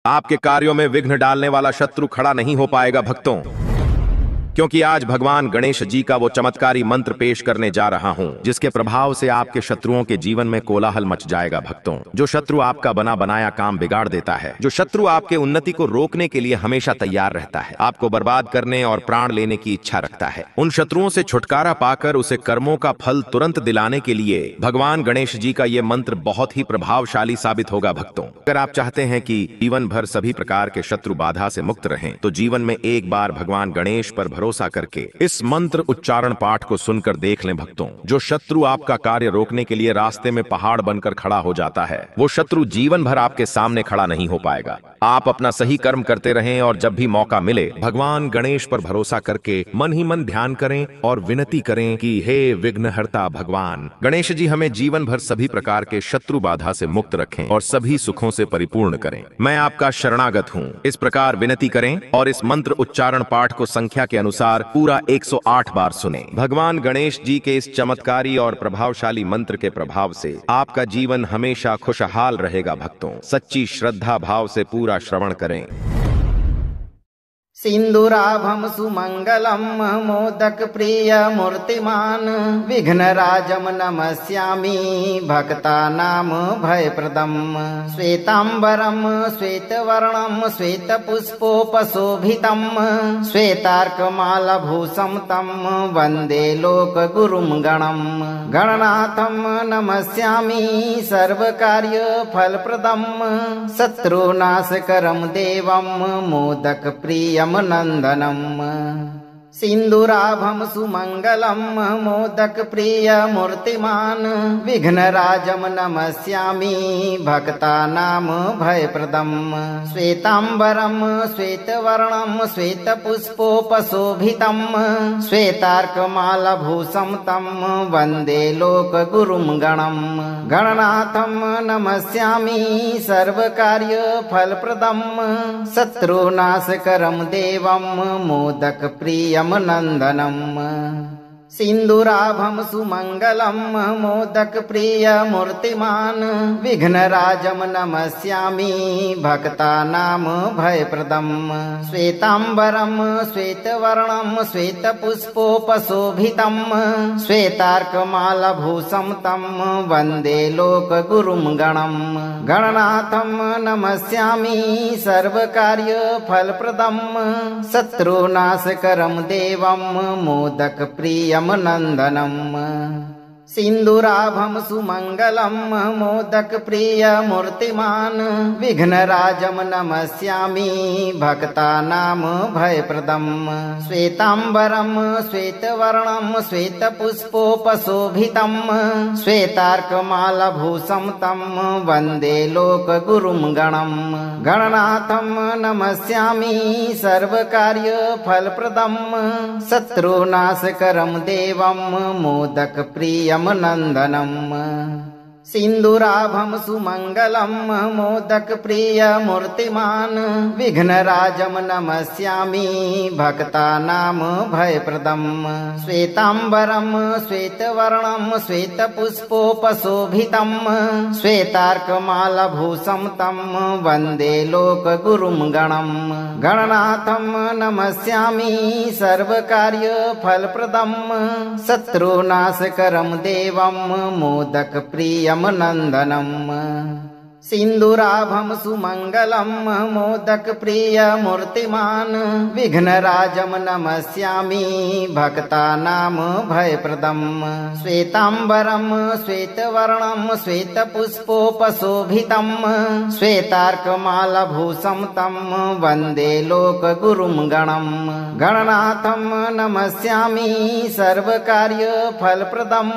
आपके कार्यों में विघ्न डालने वाला शत्रु खड़ा नहीं हो पाएगा भक्तों, क्योंकि आज भगवान गणेश जी का वो चमत्कारी मंत्र पेश करने जा रहा हूं जिसके प्रभाव से आपके शत्रुओं के जीवन में कोलाहल मच जाएगा भक्तों। जो शत्रु आपका बना बनाया काम बिगाड़ देता है, जो शत्रु आपके उन्नति को रोकने के लिए हमेशा तैयार रहता है, आपको बर्बाद करने और प्राण लेने की इच्छा रखता है, उन शत्रुओं से छुटकारा पाकर उसे कर्मों का फल तुरंत दिलाने के लिए भगवान गणेश जी का ये मंत्र बहुत ही प्रभावशाली साबित होगा भक्तों। अगर आप चाहते हैं कि जीवन भर सभी प्रकार के शत्रु बाधा से मुक्त रहें, तो जीवन में एक बार भगवान गणेश पर भरोसा करके इस मंत्र उच्चारण पाठ को सुनकर देख लें भक्तों। जो शत्रु आपका कार्य रोकने के लिए रास्ते में पहाड़ बनकर खड़ा हो जाता है, वो शत्रु जीवन भर आपके सामने खड़ा नहीं हो पाएगा। आप अपना सही कर्म करते रहें और जब भी मौका मिले भगवान गणेश पर भरोसा करके मन ही मन ध्यान करें और विनती करें कि हे विघ्नहर्ता भगवान गणेश जी, हमें जीवन भर सभी प्रकार के शत्रु बाधा से मुक्त रखें और सभी सुखों से परिपूर्ण करें। मैं आपका शरणागत हूँ। इस प्रकार विनती करें और इस मंत्र उच्चारण पाठ को संख्या के अनुसार पूरा 108 बार सुने। भगवान गणेश जी के इस चमत्कारी और प्रभावशाली मंत्र के प्रभाव से आपका जीवन हमेशा खुशहाल रहेगा भक्तों। सच्ची श्रद्धा भाव से पूरा श्रवण करें। सिंदूराभम सुमंगलम मोदक प्रिय मूर्तिमान विघ्नराजम नमस्यामि भक्तानां भयप्रदम श्वेतांबरम श्वेतवर्णम श्वेतपुष्पोपशोभितम श्वेतार्कमालभूषं तं वन्दे लोकगुरुं गणं गणनाथं नमस्यामि सर्वकार्यफलप्रदं शत्रुनाशकरं देवं मोदक प्रियं नंदनम। सिंदूराभम सुमंगलम मोदक प्रिय मूर्तिमान विघ्नराजम नमस्यामि भक्तानां भयप्रदम श्वेतांबरम श्वेतवर्णम श्वेतपुष्पोपशोभितम श्वेतार्कमालभूषं तं वन्दे लोकगुरुं गणं गणनाथं नमस्यामि सर्वकार्यफलप्रदं शत्रुनाशकरं देवं मोदक प्रियं नंदनम। सिंदूराभम सुमंगलम मोदक प्रिय मूर्तिमान विघ्नराजम नमस्यामि भक्तानां भयप्रदम श्वेतांबरम श्वेतवर्णम श्वेतपुष्पोपशोभितम श्वेतार्कमालभूषं तं वन्दे लोकगुरुं गणं गणनाथं नमस्यामि सर्वकार्यफलप्रदं शत्रुनाशकरं देवं मोदक प्रियं नंदनम। सिंदूराभम सुमंगलम मोदक प्रिय मूर्तिमान विघ्नराजम नमस्यामि भक्तानां भयप्रदम श्वेतांबरम श्वेतवर्णम श्वेतपुष्पोपशोभितम श्वेतार्कमालभूषं तं वन्दे लोकगुरुं गणं गणनाथं नमस्यामि सर्वकार्यफलप्रदं शत्रुनाशकरं देवं मोदक प्रियं नंदनम। सिंदूराभम सुमंगलम मोदक प्रिय मूर्तिमान विघ्नराजम नमस्यामि भक्तानां भयप्रदं श्वेतांबरम श्वेतवर्णम श्वेतपुष्पोपशोभितम श्वेतार्कमालभूषं तं वन्दे लोकगुरुं गणं गणनाथं नमस्यामि सर्वकार्यफलप्रदं शत्रुनाशकरं देवं मोदक प्रियं नंदनम। सिंदूराभम सुमंगलम मोदक प्रिय मूर्तिमान विघ्नराजम नमस्यामि भक्तानां भयप्रदं श्वेतांबरम श्वेतवर्णम श्वेतपुष्पोपशोभितम श्वेतार्कमालभूषं तं वन्दे लोकगुरुं गणं गणनाथं नमस्यामि सर्वकार्यफलप्रदं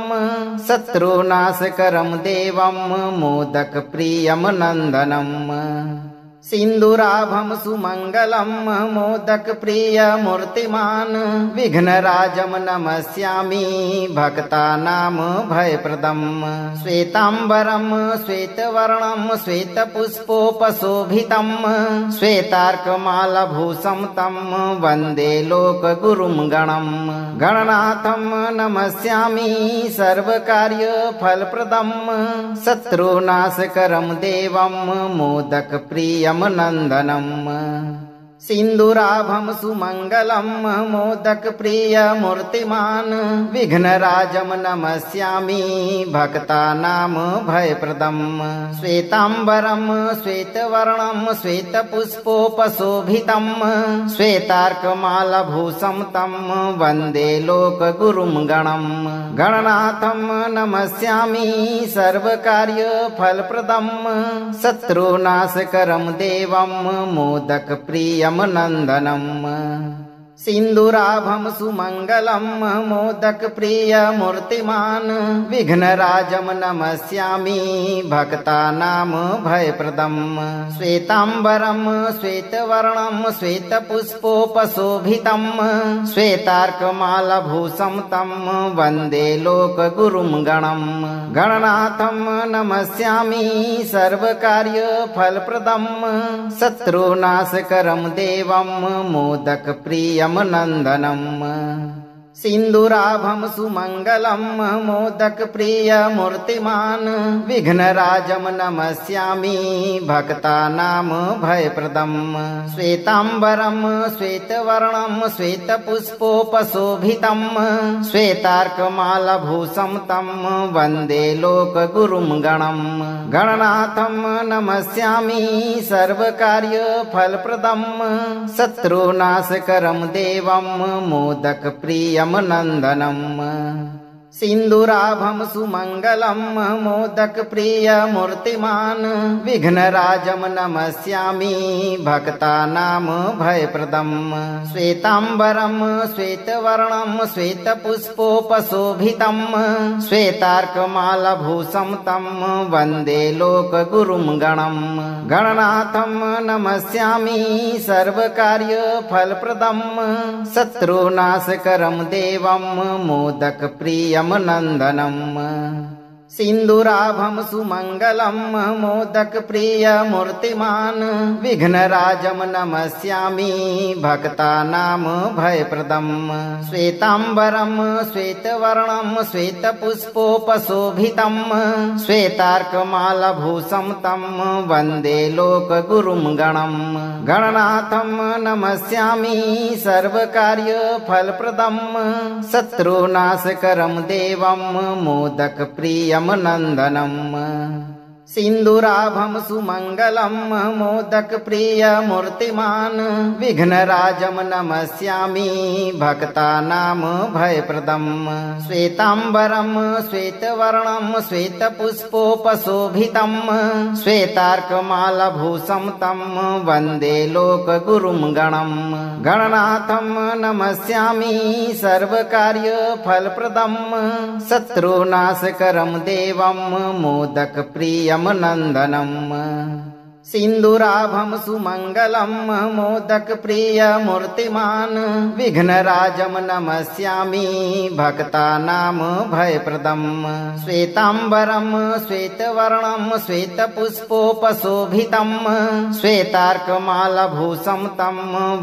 शत्रुनाशकरं देवं मोदक प्रियं नंदनम। सिंदूराभम सुमंगलम मोदक प्रिय मूर्तिमान विघ्नराजम नमस्यामि भक्तानां भयप्रदं श्वेतांबरम श्वेतवर्णम श्वेतपुष्पोपशोभितम श्वेतार्कमालभूषं तं वन्दे लोकगुरुं गणं गणनाथं नमस्यामि सर्वकार्यफलप्रदं शत्रुनाशकरं देवं मोदक प्रियं प्रियं नन्दनम् सिन्दूराभं सुमङ्गलं मोदकप्रियमूर्तिमान् विघ्नराजं नमस्यामि भक्तानां भयप्रदम् श्वेताम्बरं श्वेतवर्णं श्वेतपुष्पोपशोभितं श्वेतार्कमालभूषं तं वन्दे लोकगुरुं गणम् गणनाथं नमस्यामि सर्वकार्यफलप्रदं शत्रुनाशकरं देवं मोदकप्रियं नन्दनम् सिन्दूराभं सुमङ्गलं मोदकप्रियमूर्तिमान् विघ्नराजं नमस्यामि भक्तानां भयप्रदम् श्वेताम्बरं श्वेतवर्णं श्वेतपुष्पोपशोभितं श्वेतार्कमालभूषं तं वन्दे लोकगुरुं गणम् गणनाथं नमस्यामि सर्वकार्यफलप्रदं शत्रुनाशकरं देवं मोदकप्रियं नन्दनम् सिन्दूराभं सुमङ्गलं मोदकप्रियमूर्तिमान् विघ्नराजं नमस्यामि भक्तानां भयप्रदं श्वेताम्बरं श्वेतवर्णं श्वेतपुष्पोपशोभितं श्वेतार्कमालभूषं तं वन्दे लोकगुरुं गणम् गणनाथं नमस्यामि सर्वकार्यफलप्रदं शत्रुनाशकरं देवं मोदकप्रियं नन्दनम् सिन्दूराभं सुमङ्गलं मोदकप्रियमूर्तिमान् विघ्नराजं नमस्यामि भक्तानां भयप्रदं श्वेताम्बरं श्वेतवर्णं श्वेतपुष्पोपशोभितं श्वेतार्कमालभूषं तं वन्दे लोकगुरुं गणम् गणनाथं नमस्यामि सर्वकार्यफलप्रदं शत्रुनाशकरं देवं मोदकप्रियं नन्दनम् सिन्दूराभं सुमङ्गलं मोदकप्रियमूर्तिमान् विघ्नराजं नमस्यामि भक्तानां भयप्रदं श्वेताम्बरं श्वेतवर्णं श्वेतपुष्पोपशोभितं श्वेतार्कमालभूषं तं वन्दे लोकगुरुं गणम् गणनाथं नमस्यामि सर्वकार्यफलप्रदं शत्रुनाशकरं देवं मोदकप्रियं नन्दनम् सिन्दूराभं सुमङ्गलं मोदकप्रियमूर्तिमान् विघ्नराजं नमस्यामि भक्तानां भयप्रदं श्वेताम्बरं श्वेतवर्णं श्वेतपुष्पोपशोभितं श्वेतार्कमालभूषं तं वन्दे लोकगुरुं गणम् गणनाथं नमस्यामि सर्वकार्यफलप्रदं शत्रुनाशकरं देवं मोदकप्रियं नन्दनम् सिन्दूराभं सुमङ्गलं मोदकप्रियमूर्तिमान् विघ्नराजं नमस्यामि भक्तानां भयप्रदं श्वेताम्बरं श्वेतवर्णं श्वेतपुष्पोपशोभितं श्वेतार्कमालभूषं तं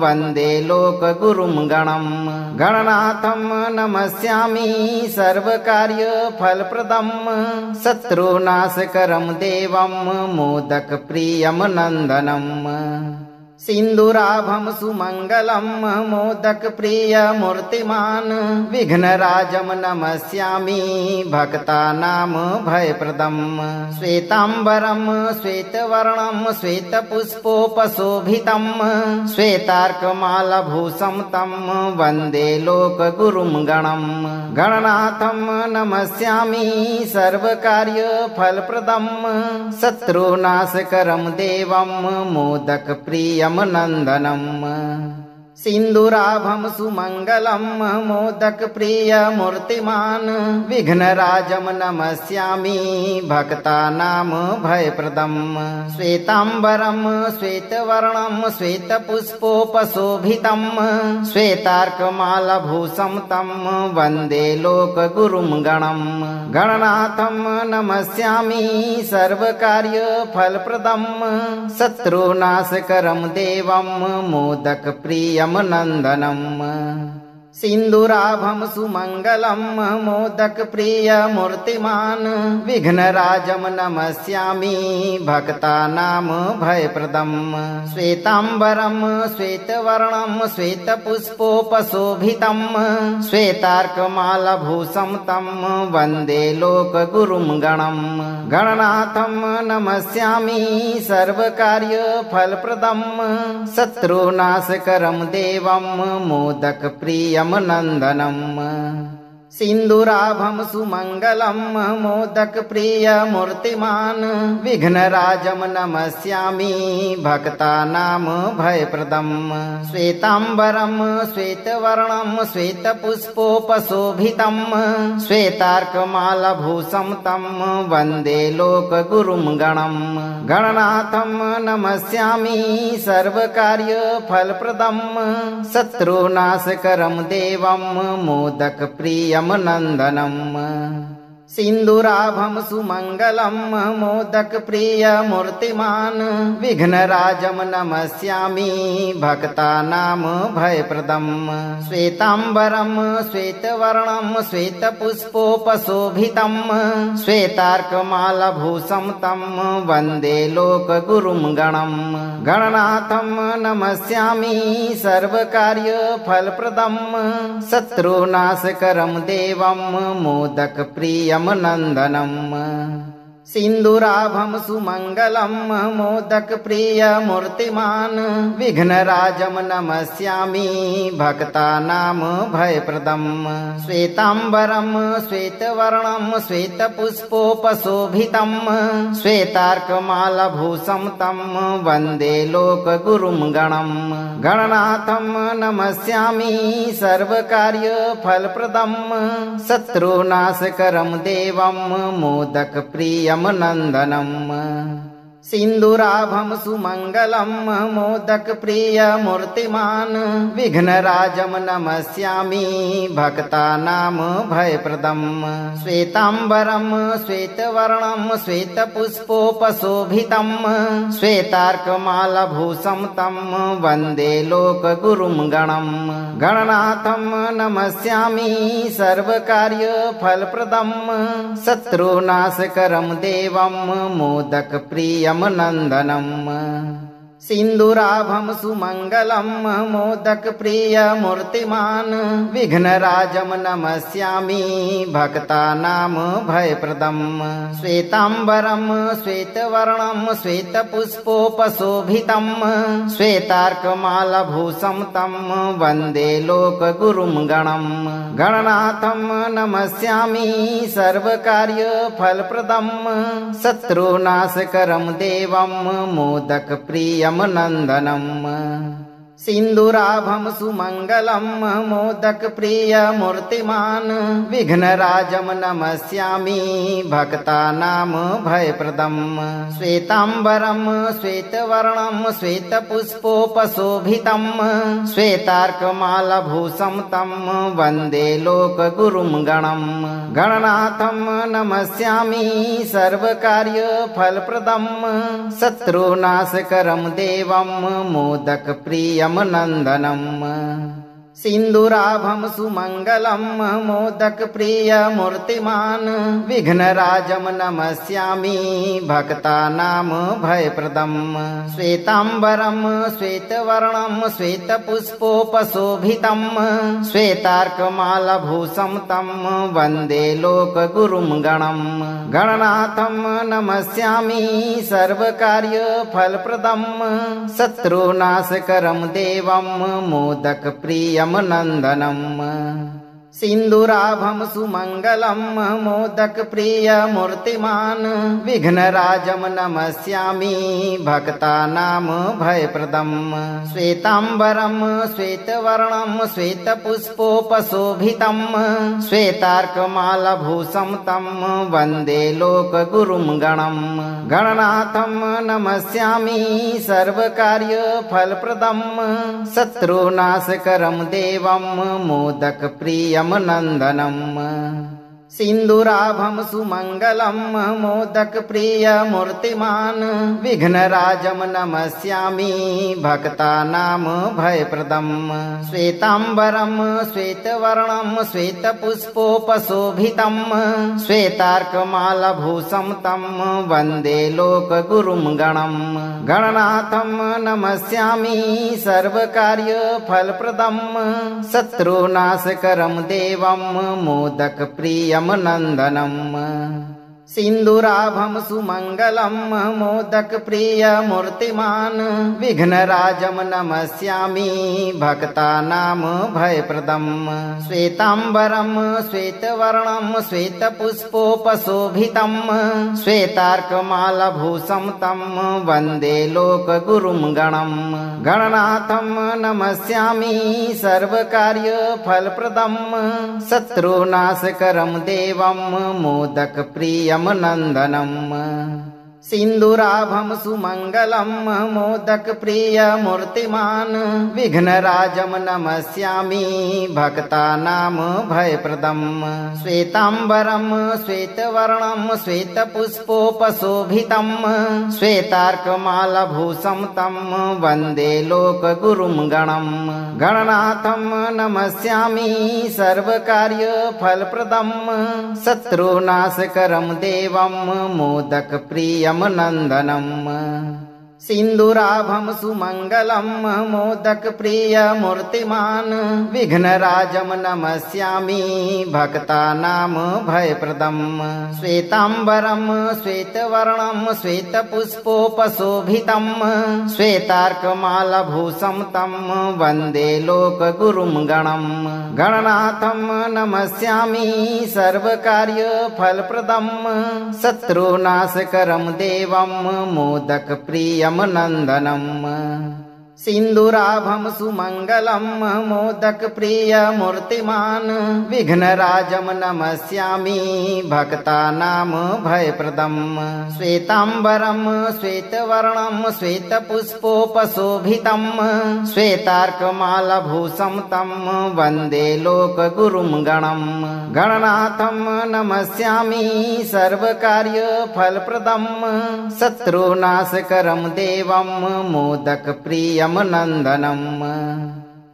वन्दे लोकगुरुं गणम् गणनाथं नमस्यामि सर्वकार्यफलप्रदं शत्रुनाशकरं देवं मोदकप्रियं नन्दनम् सिन्दूराभं सुमङ्गलं मोदकप्रियमूर्तिमान् विघ्नराजं नमस्यामि भक्तानां भयप्रदं श्वेताम्बरं श्वेतवर्णं श्वेतपुष्पोपशोभितं श्वेतार्कमालभूषं तं वन्दे लोकगुरुं गणम् गणनाथं नमस्यामि सर्वकार्यफलप्रदं शत्रुनाशकरं देवं मोदकप्रियं नन्दनम् सिन्दूराभं सुमङ्गलं मोदकप्रियमूर्तिमान् विघ्नराजं नमस्यामि भक्तानां भयप्रदं श्वेताम्बरं श्वेतवर्णं श्वेतपुष्पोपशोभितं श्वेतार्कमालभूषं तं वन्दे लोकगुरुं गणम् गणनाथं नमस्यामि सर्वकार्यफलप्रदं शत्रुनाशकरं देवं मोदकप्रियं नन्दनम् सिन्दूराभं सुमङ्गलं मोदकप्रियमूर्तिमान् विघ्नराजं नमस्यामि भक्तानां भयप्रदम् श्वेताम्बरं श्वेतवर्णं श्वेतपुष्पोपशोभितं श्वेतार्कमालभूषं तं वन्दे लोकगुरुं गणम् गणनाथं नमस्यामि सर्वकार्यफलप्रदं शत्रुनाशकरं देवं मोदकप्रियं नन्दनम् सिन्दूराभं सुमङ्गलं मोदकप्रियमूर्तिमान् विघ्नराजं नमस्यामि भक्तानां भयप्रदम् श्वेताम्बरं श्वेतवर्णं श्वेतपुष्पोपशोभितं श्वेतार्कमालभूषं तं वन्दे लोकगुरुं गणम् गणनाथं नमस्यामि सर्वकार्यफलप्रदं शत्रुनाशकरं देवं मोदकप्रियं नन्दनम् सिन्दूराभं सुमङ्गलं मोदकप्रियमूर्तिमान् विघ्नराजं नमस्यामि भक्तानां भयप्रदम् श्वेताम्बरं श्वेतवर्णं श्वेतपुष्पोपशोभितं श्वेतार्कमालभूषं तं वन्दे लोकगुरुं गणम् गणनाथं नमस्यामि सर्वकार्यफलप्रदं शत्रुनाशकरं देवं मोदकप्रियं नन्दनम् सिन्दूराभं सुमङ्गलं मोदकप्रियमूर्तिमान् विघ्नराजं नमस्यामि भक्तानां भयप्रदं श्वेताम्बरं श्वेतवर्णं श्वेतपुष्पोपशोभितं श्वेतार्कमालभूषं तं वन्दे लोकगुरुं गणम् गणनाथं नमस्यामि सर्वकार्यफलप्रदं शत्रुनाशकरं देवं मोदकप्रियं नन्दनम् सिन्दूराभं सुमङ्गलं मोदकप्रियमूर्तिमान् विघ्नराजं नमस्यामि भक्तानां भयप्रदं श्वेताम्बरं श्वेतवर्णं श्वेतपुष्पोपशोभितं श्वेतार्कमालभूषं तं वन्दे लोकगुरुं गणम् गणनाथं नमस्यामि सर्वकार्यफलप्रदं शत्रुनाशकरं देवं मोदकप्रियं नन्दनम् सिन्दूराभं सुमङ्गलं मोदकप्रियमूर्तिमान् विघ्नराजं नमस्यामि भक्तानां भयप्रदं श्वेताम्बरं श्वेतवर्णं श्वेतपुष्पोपशोभितं श्वेतार्कमालभूषं तं वन्दे लोकगुरुं गणम् गणनाथं नमस्यामि सर्वकार्यफलप्रदं शत्रुनाशकरं देवं मोदकप्रियं नन्दनम् सिन्दूराभं सुमङ्गलं मोदकप्रियमूर्तिमान् विघ्नराजं नमस्यामि भक्तानां भयप्रदं श्वेताम्बरं श्वेतवर्णं श्वेतपुष्पोपशोभितं श्वेतार्कमालभूषं तं वन्दे लोकगुरुं गणम् गणनाथं नमस्यामि सर्वकार्यफलप्रदं शत्रुनाशकरं देवं मोदकप्रियं नन्दनम् सिन्दूराभं सुमङ्गलं मोदकप्रियमूर्तिमान् विघ्नराजं नमस्यामि भक्तानां भयप्रदं श्वेताम्बरं श्वेतवर्णं श्वेतपुष्पोपशोभितं श्वेतार्कमालभूषं तं वन्दे लोकगुरुं गणम् गणनाथं नमस्यामि सर्वकार्यफलप्रदं शत्रुनाशकरं देवं मोदकप्रियं नन्दनम् सिन्दूराभं सुमङ्गलं मोदकप्रियमूर्तिमान् विघ्नराजं नमस्यामि भक्तानां भयप्रदं श्वेताम्बरं श्वेतवर्णं श्वेतपुष्पोपशोभितं श्वेतार्कमालभूषं तं वन्दे लोकगुरुं गणम् गणनाथं नमस्यामि सर्वकार्यफलप्रदं शत्रुनाशकरं देवं मोदकप्रियं नन्दनम् सिन्दूराभं सुमङ्गलं मोदकप्रियमूर्तिमान् विघ्नराजं नमस्यामि भक्तानां भयप्रदम् श्वेताम्बरं श्वेतवर्णं श्वेतपुष्पोपशोभितं श्वेतार्कमालभूषं तं वन्दे लोकगुरुं गणम् गणनाथं नमस्यामि सर्वकार्यफलप्रदं शत्रुनाशकरं देवं मोदकप्रियं नन्दनम् सिन्दूराभं सुमङ्गलं मोदकप्रियमूर्तिमान् विघ्नराजं नमस्यामि भक्तानां भयप्रदम् श्वेताम्बरं श्वेतवर्णं श्वेतपुष्पोपशोभितं श्वेतार्कमालभूषं तं वन्दे लोकगुरुं गणम् गणनाथं नमस्यामि सर्वकार्यफलप्रदं शत्रुनाशकरं देवं मोदकप्रियं नन्दनम् सिन्दूराभं सुमङ्गलं मोदकप्रियमूर्तिमान् विघ्नराजं नमस्यामि भक्तानां भयप्रदं श्वेताम्बरं श्वेतवर्णं श्वेतपुष्पोपशोभितं श्वेतार्कमालभूषं तं वन्दे लोकगुरुं गणम् गणनाथं नमस्यामि सर्वकार्यफलप्रदं शत्रुनाशकरं देवं मोदकप्रियं नन्दनम् सिन्दूराभं सुमङ्गलं मोदकप्रियमूर्तिमान् विघ्नराजं नमस्यामि भक्तानां भयप्रदं श्वेताम्बरं श्वेतवर्णं श्वेतपुष्पोपशोभितं श्वेतार्कमालभूषं तं वन्दे लोकगुरुं गणम् गणनाथं नमस्यामि सर्वकार्यफलप्रदं शत्रुनाशकरं देवं मोदकप्रियं नन्दनम् सिन्दूराभं सुमङ्गलं मोदकप्रियमूर्तिमान् विघ्नराजं नमस्यामि भक्तानां भयप्रदं श्वेताम्बरं श्वेतवर्णं श्वेतपुष्पोपशोभितं श्वेतार्कमालभूषं तं वन्दे लोकगुरुं गणम् गणनाथं नमस्यामि सर्वकार्यफलप्रदं शत्रुनाशकरं देवं मोदकप्रियं नन्दनम्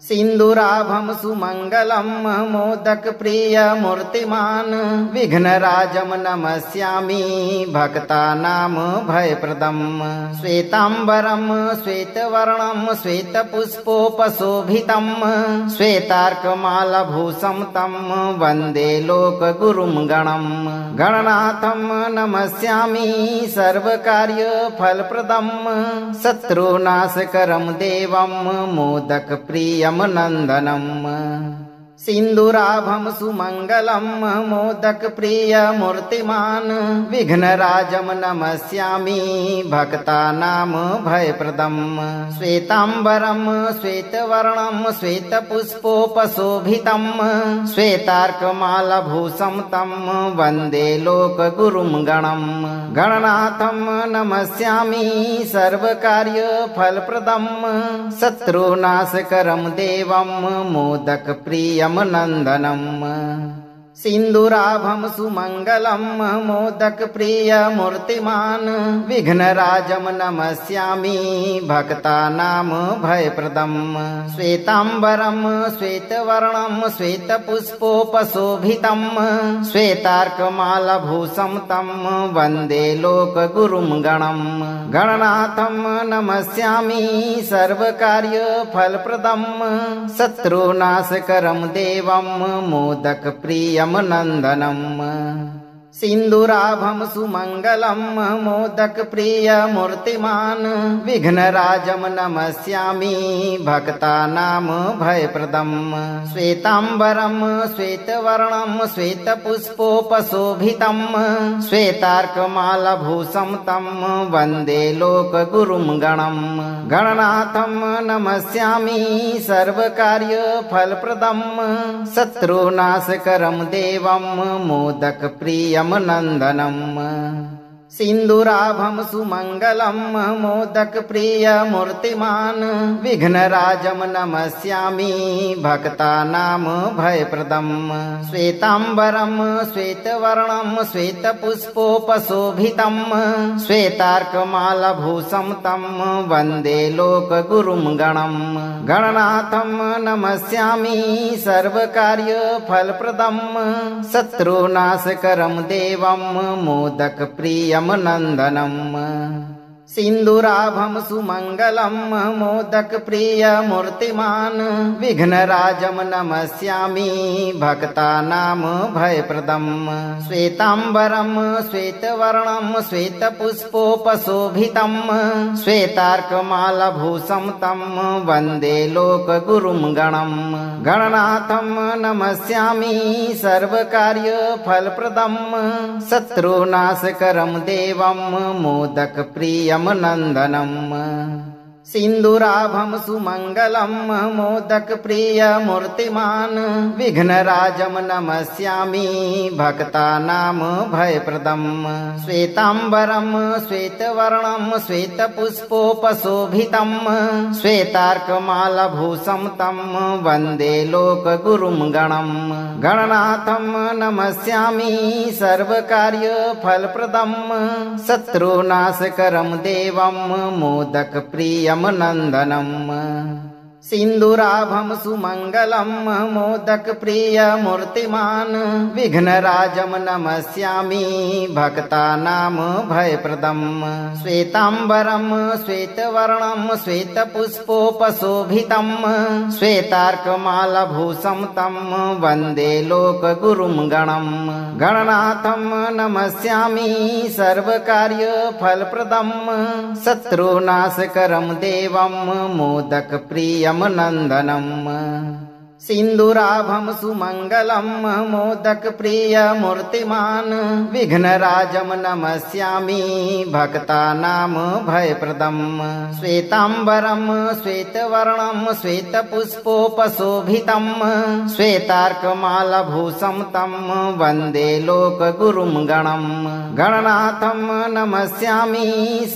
सिन्दूराभं सुमङ्गलं मोदकप्रियमूर्तिमान् विघ्नराजं नमस्यामि भक्तानां भयप्रदं श्वेताम्बरं श्वेतवर्णं श्वेतपुष्पोपशोभितं श्वेतार्कमालभूषं तं वन्दे लोकगुरुं गणम् गणनाथं नमस्यामि सर्वकार्यफलप्रदं शत्रुनाशकरं देवं मोदकप्रियं नन्दनम् सिन्दूराभं सुमङ्गलं मोदकप्रियमूर्तिमान् विघ्नराजं नमस्यामि भक्तानां भयप्रदं श्वेताम्बरं श्वेतवर्णं श्वेतपुष्पोपशोभितं श्वेतार्कमालभूषं तं वन्दे लोकगुरुं गणम् गणनाथं नमस्यामि सर्वकार्यफलप्रदं शत्रुनाशकरं देवं मोदकप्रियं नन्दनम् सिन्दूराभं सुमङ्गलं मोदकप्रियमूर्तिमान् विघ्नराजं नमस्यामि भक्तानां भयप्रदं श्वेताम्बरं श्वेतवर्णं श्वेतपुष्पोपशोभितं श्वेतार्कमालभूषं तं वन्दे लोकगुरुं गणम् गणनाथं नमस्यामि सर्वकार्यफलप्रदं शत्रुनाशकरं देवं मोदकप्रियं नन्दनम् सिन्दूराभं सुमङ्गलं मोदकप्रियमूर्तिमान् विघ्नराजं नमस्यामि भक्तानां भयप्रदं श्वेताम्बरं श्वेतवर्णं श्वेतपुष्पोपशोभितं श्वेतार्कमालभूषं तं वन्दे लोकगुरुं गणम् गणनाथं नमस्यामि सर्वकार्यफलप्रदं शत्रुनाशकरं देवं मोदकप्रियं नन्दनम् सिन्दूराभं सुमङ्गलं मोदकप्रियमूर्तिमान् विघ्नराजं नमस्यामि भक्तानां भयप्रदम् श्वेताम्बरं श्वेतवर्णं श्वेतपुष्पोपशोभितं श्वेतार्कमालभूषं तं वन्दे लोकगुरुं गणम् गणनाथं नमस्यामि सर्वकार्यफलप्रदं शत्रुनाशकरं देवं मोदकप्रियं नन्दनम् सिन्दूराभं सुमङ्गलं मोदकप्रियमूर्तिमान् विघ्नराजं नमस्यामि भक्तानां भयप्रदम् श्वेताम्बरं श्वेतवर्णं श्वेतपुष्पोपशोभितं श्वेतार्कमालभूषं तं वन्दे लोकगुरुं गणम् गणनाथं नमस्यामि सर्वकार्यफलप्रदं शत्रुनाशकरं देवं मोदकप्रियं नन्दनम् सिन्दूराभं सुमङ्गलं मोदकप्रियमूर्तिमान् विघ्नराजं नमस्यामि भक्तानां भयप्रदम् श्वेताम्बरं श्वेतवर्णं श्वेतपुष्पोपशोभितं श्वेतार्कमालभूषं तं वन्दे लोकगुरुं गणम् गणनाथं नमस्यामि सर्वकार्यफलप्रदं शत्रुनाशकरं देवं मोदकप्रियं नन्दनम् सिन्दूराभं सुमङ्गलं मोदकप्रियमूर्तिमान् विघ्नराजं नमस्यामि भक्तानां भयप्रदम् श्वेताम्बरं श्वेतवर्णं श्वेतपुष्पोपशोभितं श्वेतार्कमालभूषं तं वन्दे लोकगुरुं गणम् गणनाथं नमस्यामि सर्वकार्यफलप्रदं शत्रुनाशकरं देवं मोदकप्रियं नन्दनम् सिन्दूराभं सुमङ्गलं मोदकप्रियमूर्तिमान् विघ्नराजं नमस्यामि भक्तानां भयप्रदम् श्वेताम्बरं श्वेतवर्णं श्वेतपुष्पोपशोभितं श्वेतार्कमालभूषं तं वन्दे लोकगुरुं गणम् गणनाथं नमस्यामि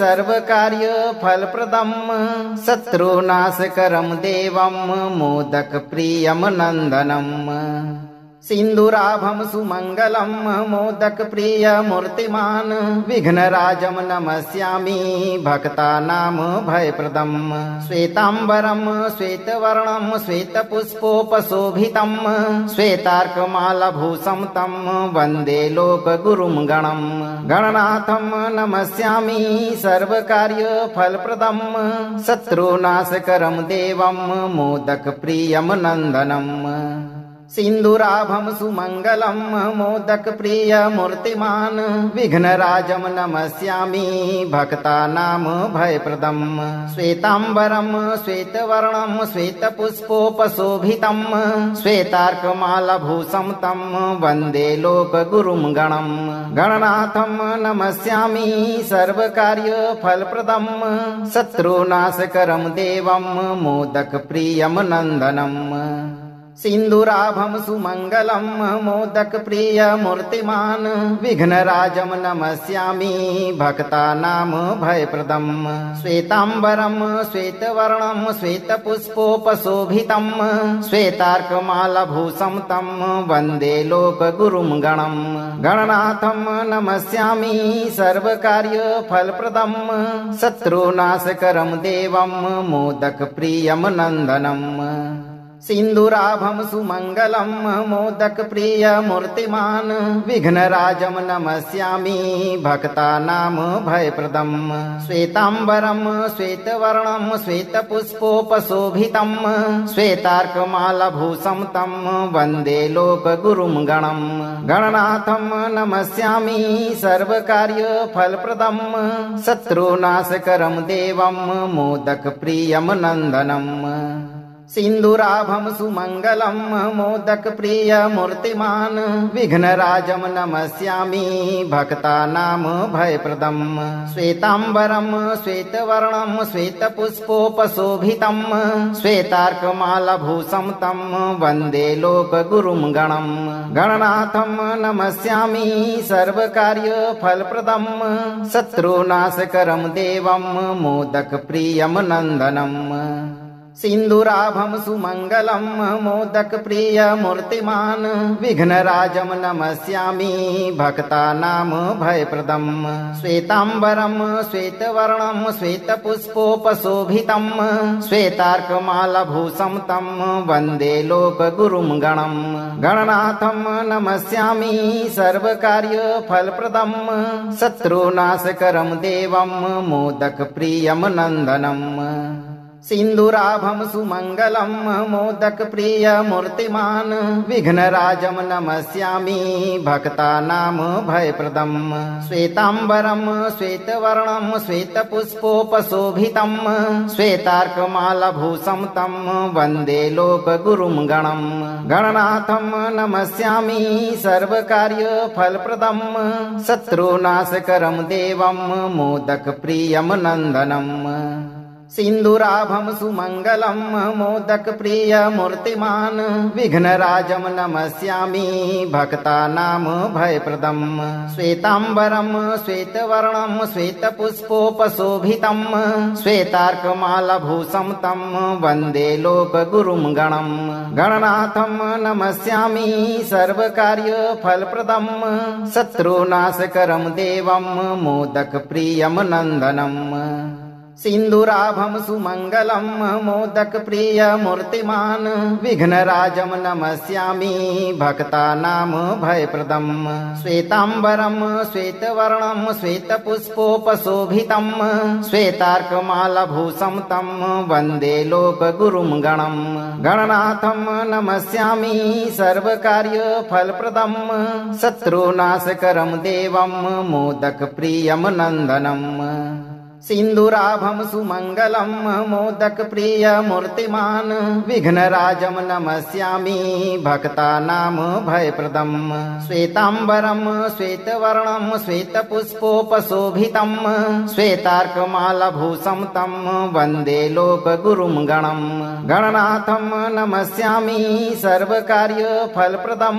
सर्वकार्यफलप्रदं शत्रुनाशकरं देवं मोदकप्रियं नन्दनम् सिन्दूराभं सुमङ्गलं मोदकप्रियमूर्तिमान् विघ्नराजं नमस्यामि भक्तानां भयप्रदम् श्वेताम्बरं श्वेतवर्णं श्वेतपुष्पोपशोभितं श्वेतार्कमालभूषं तं वन्दे लोकगुरुं गणम् गणनाथं नमस्यामि सर्वकार्यफलप्रदं शत्रुनाशकरं देवं मोदकप्रियं नन्दनम् सिन्दूराभं सुमङ्गलं मोदकप्रियमूर्तिमान् विघ्नराजं नमस्यामि भक्तानां भयप्रदम् श्वेताम्बरं श्वेतवर्णं श्वेतपुष्पोपशोभितं श्वेतार्कमालभूषं तं वन्दे लोकगुरुं गणम् गणनाथं नमस्यामि सर्वकार्यफलप्रदं शत्रुनाशकरं देवं मोदकप्रियं नन्दनम् सिन्दूराभं सुमङ्गलं मोदकप्रियमूर्तिमान् विघ्नराजं नमस्यामि भक्तानां भयप्रदम् श्वेताम्बरं श्वेतवर्णं श्वेतपुष्पोपशोभितं श्वेतार्कमालभूषं तं वन्दे लोकगुरुं गणम् गणनाथं नमस्यामि सर्वकार्यफलप्रदं शत्रुनाशकरं देवं मोदकप्रियं नन्दनम् सिन्दूराभं सुमङ्गलं मोदकप्रियमूर्तिमान् विघ्नराजं नमस्यामि भक्तानां भयप्रदम् श्वेताम्बरं श्वेतवर्णं श्वेतपुष्पोपशोभितं श्वेतार्कमालभूषं तं वन्दे लोकगुरुं गणम् गणनाथं नमस्यामि सर्वकार्यफलप्रदं शत्रुनाशकरं देवं मोदकप्रियं नन्दनम् सिन्दूराभं सुमङ्गलं मोदकप्रियमूर्तिमान् विघ्नराजं नमस्यामि भक्तानां भयप्रदम् श्वेताम्बरं श्वेतवर्णं श्वेतपुष्पोपशोभितं श्वेतार्कमालाभूषं तं वन्दे लोकगुरुं गणम् गणनाथं नमस्यामि सर्वकार्यफलप्रदं शत्रुनाशकरं देवं मोदकप्रियं नन्दनम् सिन्दूराभं सुमङ्गलं मोदकप्रियमूर्तिमान् विघ्नराजं नमस्यामि भक्तानां भयप्रदं श्वेताम्बरं श्वेतवर्णं श्वेतपुष्पोपशोभितं श्वेतार्कमालाभूषं तं वन्दे लोकगुरुं गणम् गणनाथं नमस्यामि सर्वकार्यफलप्रदं शत्रुनाशकरं देवं मोदकप्रियं नन्दनम् सिन्दूराभं सुमङ्गलं मोदकप्रियमूर्तिमान् विघ्नराजं नमस्यामि भक्तानां भयप्रदं श्वेताम्बरं श्वेतवर्णं श्वेतपुष्पोपशोभितं श्वेतार्कमालाभूषं तं वन्दे लोकगुरुं गणम् गणनाथं नमस्यामि सर्वकार्यफलप्रदं शत्रुनाशकरं देवं मोदकप्रियं नन्दनम् सिन्दूराभं सुमङ्गलं मोदकप्रियमूर्तिमान् विघ्नराजं नमस्यामि भक्तानां भयप्रदं श्वेताम्बरं श्वेतवर्णं श्वेतपुष्पोपशोभितं श्वेतार्कमालाभूषं तं वन्दे लोकगुरुं गणम् गणनाथं नमस्यामि सर्वकार्यफलप्रदं शत्रुनाशकरं देवं मोदकप्रियं नन्दनम् सिन्दूराभं सुमङ्गलं मोदकप्रियमूर्तिमान् विघ्नराजं नमस्यामि भक्तानां भयप्रदं श्वेताम्बरं श्वेतवर्णं श्वेतपुष्पोपशोभितं श्वेतार्कमालाभूषं तं वन्दे लोकगुरुं गणम् गणनाथं नमस्यामि सर्वकार्यफलप्रदं शत्रुनाशकरं देवं मोदकप्रियं नन्दनम् सिन्दूराभं सुमङ्गलं मोदकप्रियमूर्तिमान् विघ्नराजं नमस्यामि भक्तानां भयप्रदं श्वेताम्बरं श्वेतवर्णं श्वेतपुष्पोपशोभितं श्वेतार्कमालाभूषं तं वन्दे लोकगुरुं गणम् गणनाथं नमस्यामि सर्वकार्यफलप्रदं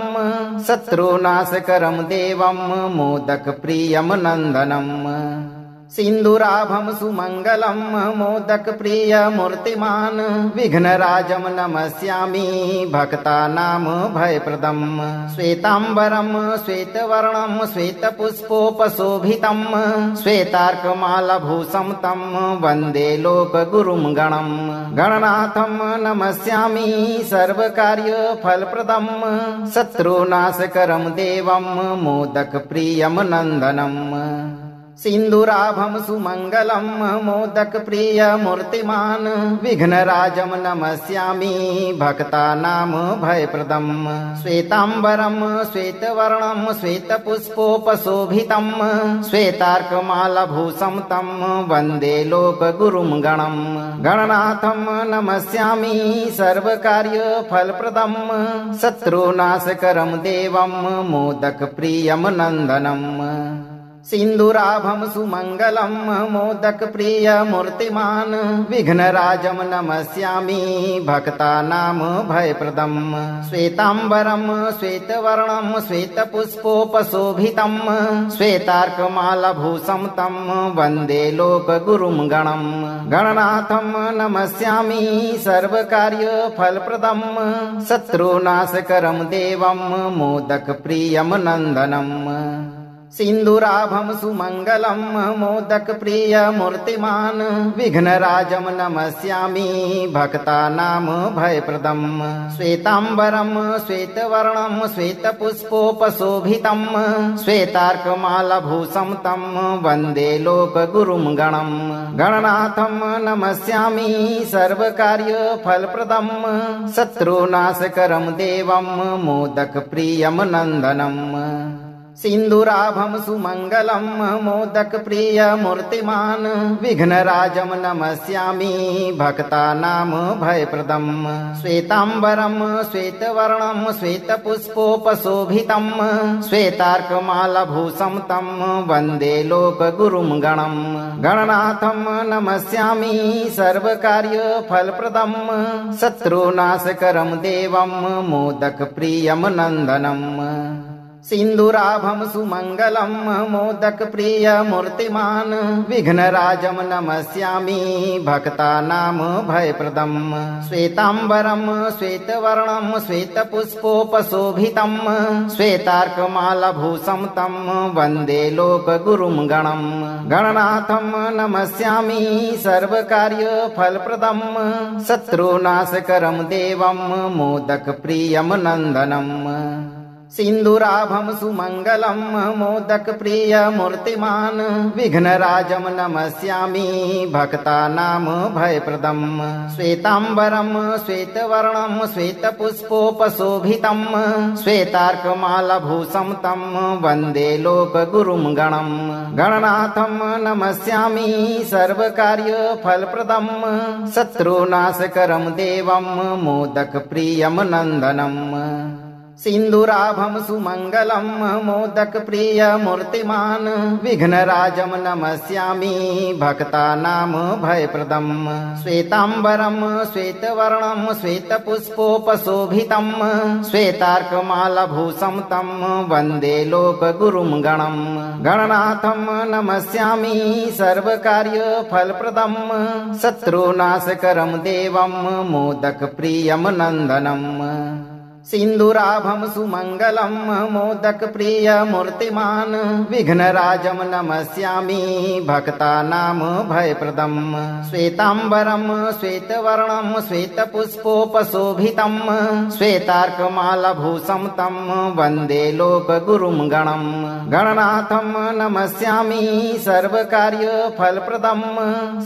शत्रुनाशकरं देवं मोदकप्रियं नन्दनम् सिन्दूराभं सुमङ्गलं मोदकप्रियमूर्तिमान् विघ्नराजं नमस्यामि भक्तानां भयप्रदं श्वेताम्बरं श्वेतवर्णं श्वेतपुष्पोपशोभितं श्वेतार्कमालाभूषं तं वन्दे लोकगुरुं गणम् गणनाथं नमस्यामि सर्वकार्यफलप्रदं शत्रुनाशकरं देवं मोदकप्रियं नन्दनम् सिन्दूराभं सुमङ्गलं मोदकप्रियमूर्तिमान् विघ्नराजं नमस्यामि भक्तानां भयप्रदं श्वेताम्बरं श्वेतवर्णं श्वेतपुष्पोपशोभितं श्वेतार्कमालाभूषं तं वन्दे लोकगुरुं गणम् गणनाथं नमस्यामि सर्वकार्यफलप्रदं शत्रुनाशकरं देवं मोदकप्रियं नन्दनम् सिन्दूराभं सुमङ्गलं मोदकप्रियमूर्तिमान् विघ्नराजं नमस्यामि भक्तानां भयप्रदं श्वेताम्बरं श्वेतवर्णं श्वेतपुष्पोपशोभितं श्वेतार्कमालाभूषं तं वन्दे लोकगुरुं गणम् गणनाथं नमस्यामि सर्वकार्यफलप्रदं शत्रुनाशकरं देवं मोदकप्रियं नन्दनम् सिन्दूराभं सुमङ्गलं मोदकप्रियमूर्तिमान् विघ्नराजं नमस्यामि भक्तानां भयप्रदं श्वेताम्बरं श्वेतवर्णं श्वेतपुष्पोपशोभितं श्वेतार्कमालाभूषं तं वन्दे लोकगुरुं गणम् गणनाथं नमस्यामि सर्वकार्यफलप्रदं शत्रुनाशकरं देवं मोदकप्रियं नन्दनम् सिन्दूराभं सुमङ्गलं मोदकप्रियमूर्तिमान् विघ्नराजं नमस्यामि भक्तानां भयप्रदम् श्वेताम्बरं श्वेतवर्णं श्वेतपुष्पोपशोभितं श्वेतार्कमालभूषं तं वन्दे लोकगुरुं गणं गणनाथं नमस्यामि सर्वकार्यफलप्रदं शत्रुनाशकरं देवं मोदकप्रियं नन्दनम् सिन्दूराभं सुमङ्गलं मोदकप्रियमूर्तिमान् विघ्नराजं नमस्यामि भक्तानां भयप्रदं श्वेताम्बरं श्वेतवर्णं श्वेतपुष्पोपशोभितं श्वेतार्कमालभूषं तं वन्दे लोकगुरुं गणं गणनाथं नमस्यामि सर्वकार्यफलप्रदं शत्रुनाशकरं देवं मोदकप्रियं नन्दनम् सिन्दूराभं सुमङ्गलं मोदकप्रियमूर्तिमान् विघ्नराजं नमस्यामि भक्तानां भयप्रदं श्वेताम्बरं श्वेतवर्णं श्वेतपुष्पोपशोभितं श्वेतार्कमालभूषं तं वन्दे लोकगुरुं गणं गणनाथं नमस्यामि सर्वकार्यफलप्रदं शत्रुनाशकरं देवं मोदकप्रियं नन्दनम् सिन्दूराभं सुमङ्गलं मोदकप्रियमूर्तिमान् विघ्नराजं नमस्यामि भक्तानां भयप्रदं श्वेताम्बरं श्वेतवर्णं श्वेतपुष्पोपशोभितं श्वेतार्कमालभूषं तं वन्दे लोकगुरुं गणं गणनाथं नमस्यामि सर्वकार्यफलप्रदं शत्रुनाशकरं देवं मोदकप्रियं नन्दनम् सिन्दूराभं सुमङ्गलं मोदकप्रियमूर्तिमान् विघ्नराजं नमस्यामि भक्तानां भयप्रदं श्वेताम्बरं श्वेतवर्णं श्वेतपुष्पोपशोभितं श्वेतार्कमालभूषं तं वन्दे लोकगुरुं गणं गणनाथं नमस्यामि सर्वकार्यफलप्रदं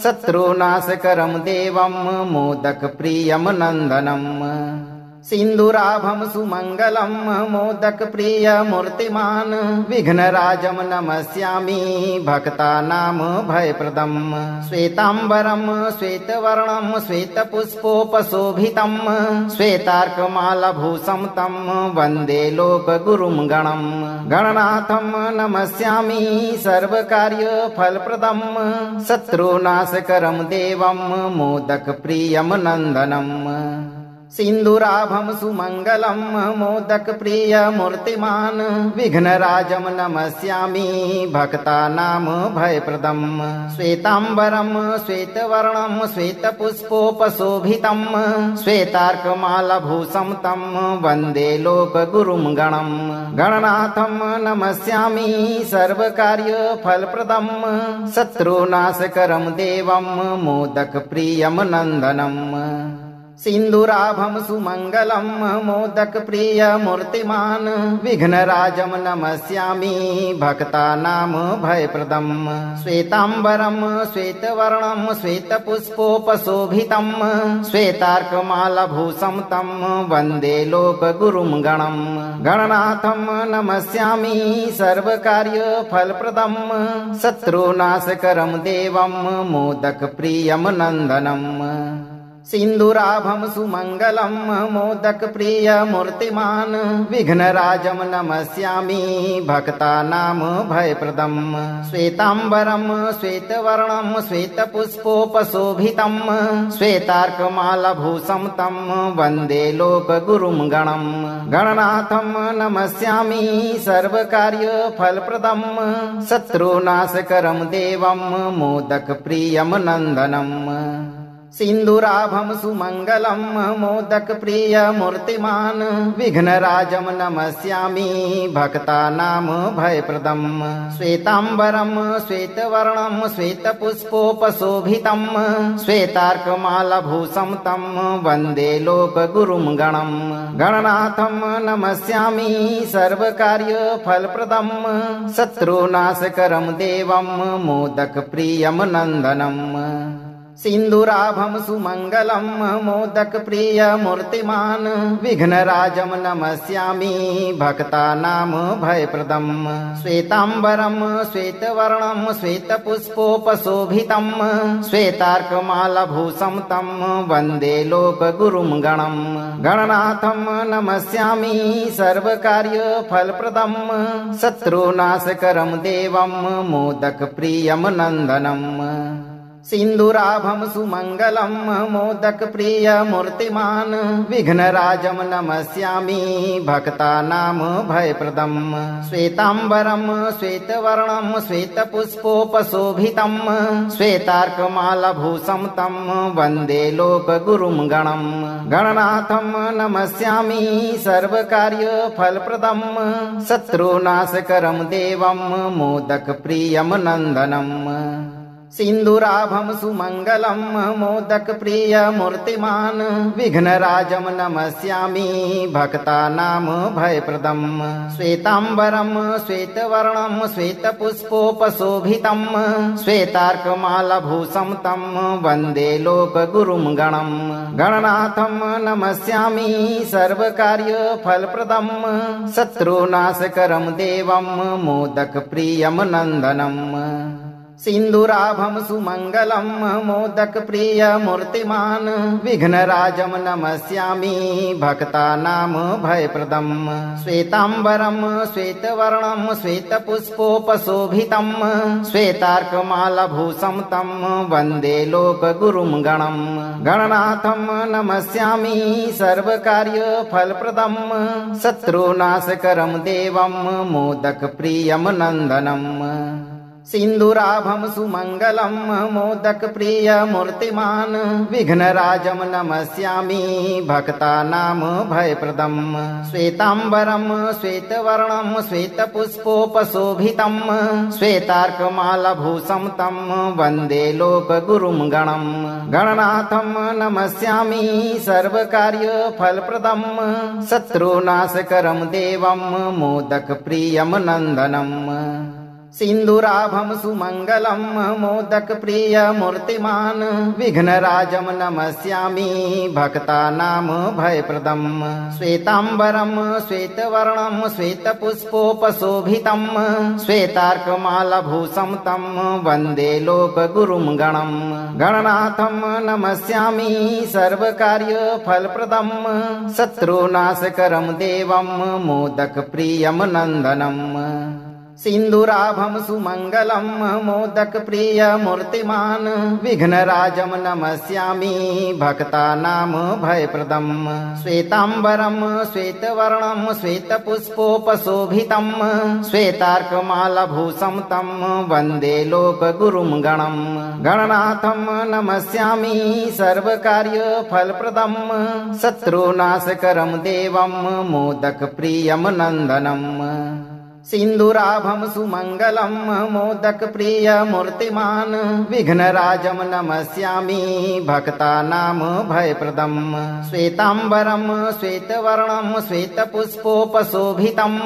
शत्रुनाशकरं देवं मोदकप्रियं नन्दनम् सिन्दूराभं सुमङ्गलं मोदकप्रियमूर्तिमान् विघ्नराजं नमस्यामि भक्तानां भयप्रदं श्वेताम्बरं श्वेतवर्णं श्वेतपुष्पोपशोभितं श्वेतार्कमालभूषं तं वन्दे लोकगुरुं गणं गणनाथं नमस्यामि सर्वकार्यफलप्रदं शत्रुनाशकरं देवं मोदकप्रियं नन्दनम् सिन्दूराभं सुमङ्गलं मोदकप्रियमूर्तिमान् विघ्नराजं नमस्यामि भक्तानां भयप्रदं श्वेताम्बरं श्वेतवर्णं श्वेतपुष्पोपशोभितं श्वेतार्कमालभूषं तं वन्दे लोकगुरुं गणं गणनाथं नमस्यामि सर्वकार्यफलप्रदं शत्रुनाशकरं देवं मोदकप्रियं नन्दनम् सिन्दूराभं सुमङ्गलं मोदकप्रियमूर्तिमान् विघ्नराजं नमस्यामि भक्तानां भयप्रदं श्वेताम्बरं श्वेतवर्णं श्वेतपुष्पोपशोभितं श्वेतार्कमालभूषं तं वन्दे लोकगुरुं गणं गणनाथं नमस्यामि सर्वकार्यफलप्रदं शत्रुनाशकरं देवं मोदकप्रियं नन्दनम् सिन्दूराभं सुमङ्गलं मोदकप्रियमूर्तिमान् विघ्नराजं नमस्यामि भक्तानां भयप्रदं श्वेताम्बरं श्वेतवर्णं श्वेतपुष्पोपशोभितं श्वेतार्कमालभूषं तं वन्दे लोकगुरुं गणं गणनाथं नमस्यामि सर्वकार्यफलप्रदं शत्रुनाशकरं देवं मोदकप्रियं नन्दनम् सिन्दूराभं सुमङ्गलं मोदकप्रियमूर्तिमान् विघ्नराजं नमस्यामि भक्तानां भयप्रदं श्वेताम्बरं श्वेतवर्णं श्वेतपुष्पोपशोभितं श्वेतार्कमालभूषं तं वन्दे लोकगुरुं गणं गणनाथं नमस्यामि सर्वकार्यफलप्रदं शत्रुनाशकरं देवं मोदकप्रियं नन्दनम् सिन्दूराभं सुमङ्गलं मोदकप्रियमूर्तिमान् विघ्नराजं नमस्यामि भक्तानां भयप्रदम् श्वेताम्बरं श्वेतवर्णं श्वेतपुष्पोपशोभितं श्वेतार्कमालभूषं तं वन्दे लोकगुरुं गणम् गणनाथं नमस्यामि सर्वकार्यफलप्रदं शत्रुनाशकरं देवं मोदकप्रियं नन्दनम् सिन्दूराभं सुमङ्गलं मोदकप्रियमूर्तिमान् विघ्नराजं नमस्यामि भक्तानां भयप्रदं श्वेताम्बरं श्वेतवर्णं श्वेतपुष्पोपशोभितं श्वेतार्कमालभूषं तं वन्दे लोकगुरुं गणम् गणनाथं नमस्यामि सर्वकार्यफलप्रदं शत्रुनाशकरं देवं मोदकप्रियं नन्दनम् सिन्दूराभं सुमङ्गलं मोदकप्रियमूर्तिमान् विघ्नराजं नमस्यामि भक्तानां भयप्रदं श्वेताम्बरं श्वेतवर्णं श्वेतपुष्पोपशोभितं श्वेतार्कमालभूषं तं वन्दे लोकगुरुं गणम् गणनाथं नमस्यामि सर्वकार्यफलप्रदं शत्रुनाशकरं देवं मोदकप्रियं नन्दनम् सिन्दूराभं सुमङ्गलं मोदकप्रियमूर्तिमान् विघ्नराजं नमस्यामि भक्तानां भयप्रदं श्वेताम्बरं श्वेतवर्णं श्वेतपुष्पोपशोभितं श्वेतार्कमालभूषं तं वन्दे लोकगुरुं गणम् गणनाथं नमस्यामि सर्वकार्यफलप्रदं शत्रुनाशकरं देवं मोदकप्रियं नन्दनम् सिन्दूराभं सुमङ्गलं मोदकप्रियमूर्तिमान् विघ्नराजं नमस्यामि भक्तानां भयप्रदं श्वेताम्बरं श्वेतवर्णं श्वेतपुष्पोपशोभितं श्वेतार्कमालभूषं तं वन्दे लोकगुरुं गणम् गणनाथं नमस्यामि सर्वकार्यफलप्रदं शत्रुनाशकरं देवं मोदकप्रियं नन्दनम् सिन्दूराभं सुमङ्गलं मोदकप्रियमूर्तिमान् विघ्नराजं नमस्यामि भक्तानां भयप्रदं श्वेताम्बरं श्वेतवर्णं श्वेतपुष्पोपशोभितं श्वेतार्कमालभूषं तं वन्दे लोकगुरुं गणम् गणनाथं नमस्यामि सर्वकार्यफलप्रदं शत्रुनाशकरं देवं मोदकप्रियं नन्दनम् सिन्दूराभं सुमङ्गलं मोदकप्रियमूर्तिमान् विघ्नराजं नमस्यामि भक्तानां भयप्रदं श्वेताम्बरं श्वेतवर्णं श्वेतपुष्पोपशोभितं श्वेतार्कमालभूषं तं वन्दे लोकगुरुं गणम् गणनाथं नमस्यामि सर्वकार्यफलप्रदं शत्रुनाशकरं देवं मोदकप्रियं नन्दनम् सिन्दूराभं सुमङ्गलं मोदकप्रियमूर्तिमान् विघ्नराजं नमस्यामि भक्तानां भयप्रदं श्वेताम्बरं श्वेतवर्णं श्वेतपुष्पोपशोभितं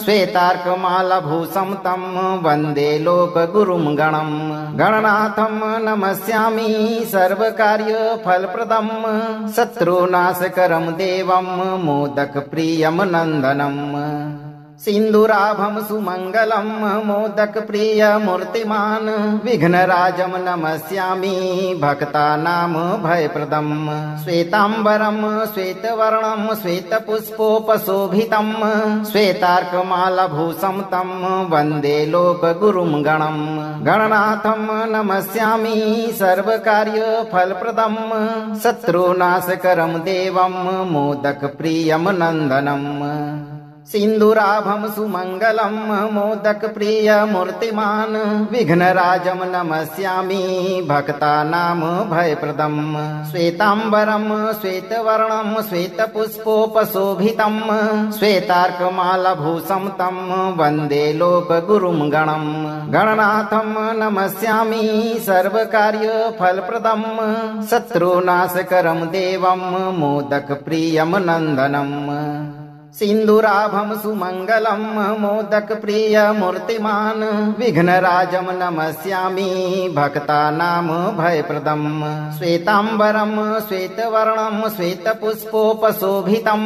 श्वेतार्कमालभूषं तं वन्दे लोकगुरुं गणम् गणनाथं नमस्यामि सर्वकार्यफलप्रदं शत्रुनाशकरं देवं मोदकप्रियं नन्दनम् सिन्दूराभं सुमङ्गलं मोदकप्रियमूर्तिमान् विघ्नराजं नमस्यामि भक्तानां भयप्रदं श्वेताम्बरं श्वेतवर्णं श्वेतपुष्पोपशोभितं श्वेतार्कमालभूषं तं वन्दे लोकगुरुं गणम् गणनाथं नमस्यामि सर्वकार्यफलप्रदं शत्रुनाशकरं देवं मोदकप्रियं नन्दनम् सिन्दूराभं सुमङ्गलं मोदकप्रियमूर्तिमान् विघ्नराजं नमस्यामि भक्तानां भयप्रदं श्वेताम्बरं श्वेतवर्णं श्वेतपुष्पोपशोभितं श्वेतार्कमालभूषं तं वन्दे लोकगुरुं गणम् गणनाथं नमस्यामि सर्वकार्यफलप्रदं शत्रुनाशकरं देवं मोदकप्रियं नन्दनम् सिन्दूराभं सुमङ्गलं मोदकप्रियमूर्तिमान् विघ्नराजं नमस्यामि भक्तानां भयप्रदम् श्वेताम्बरं श्वेतवर्णं श्वेतपुष्पोपशोभितं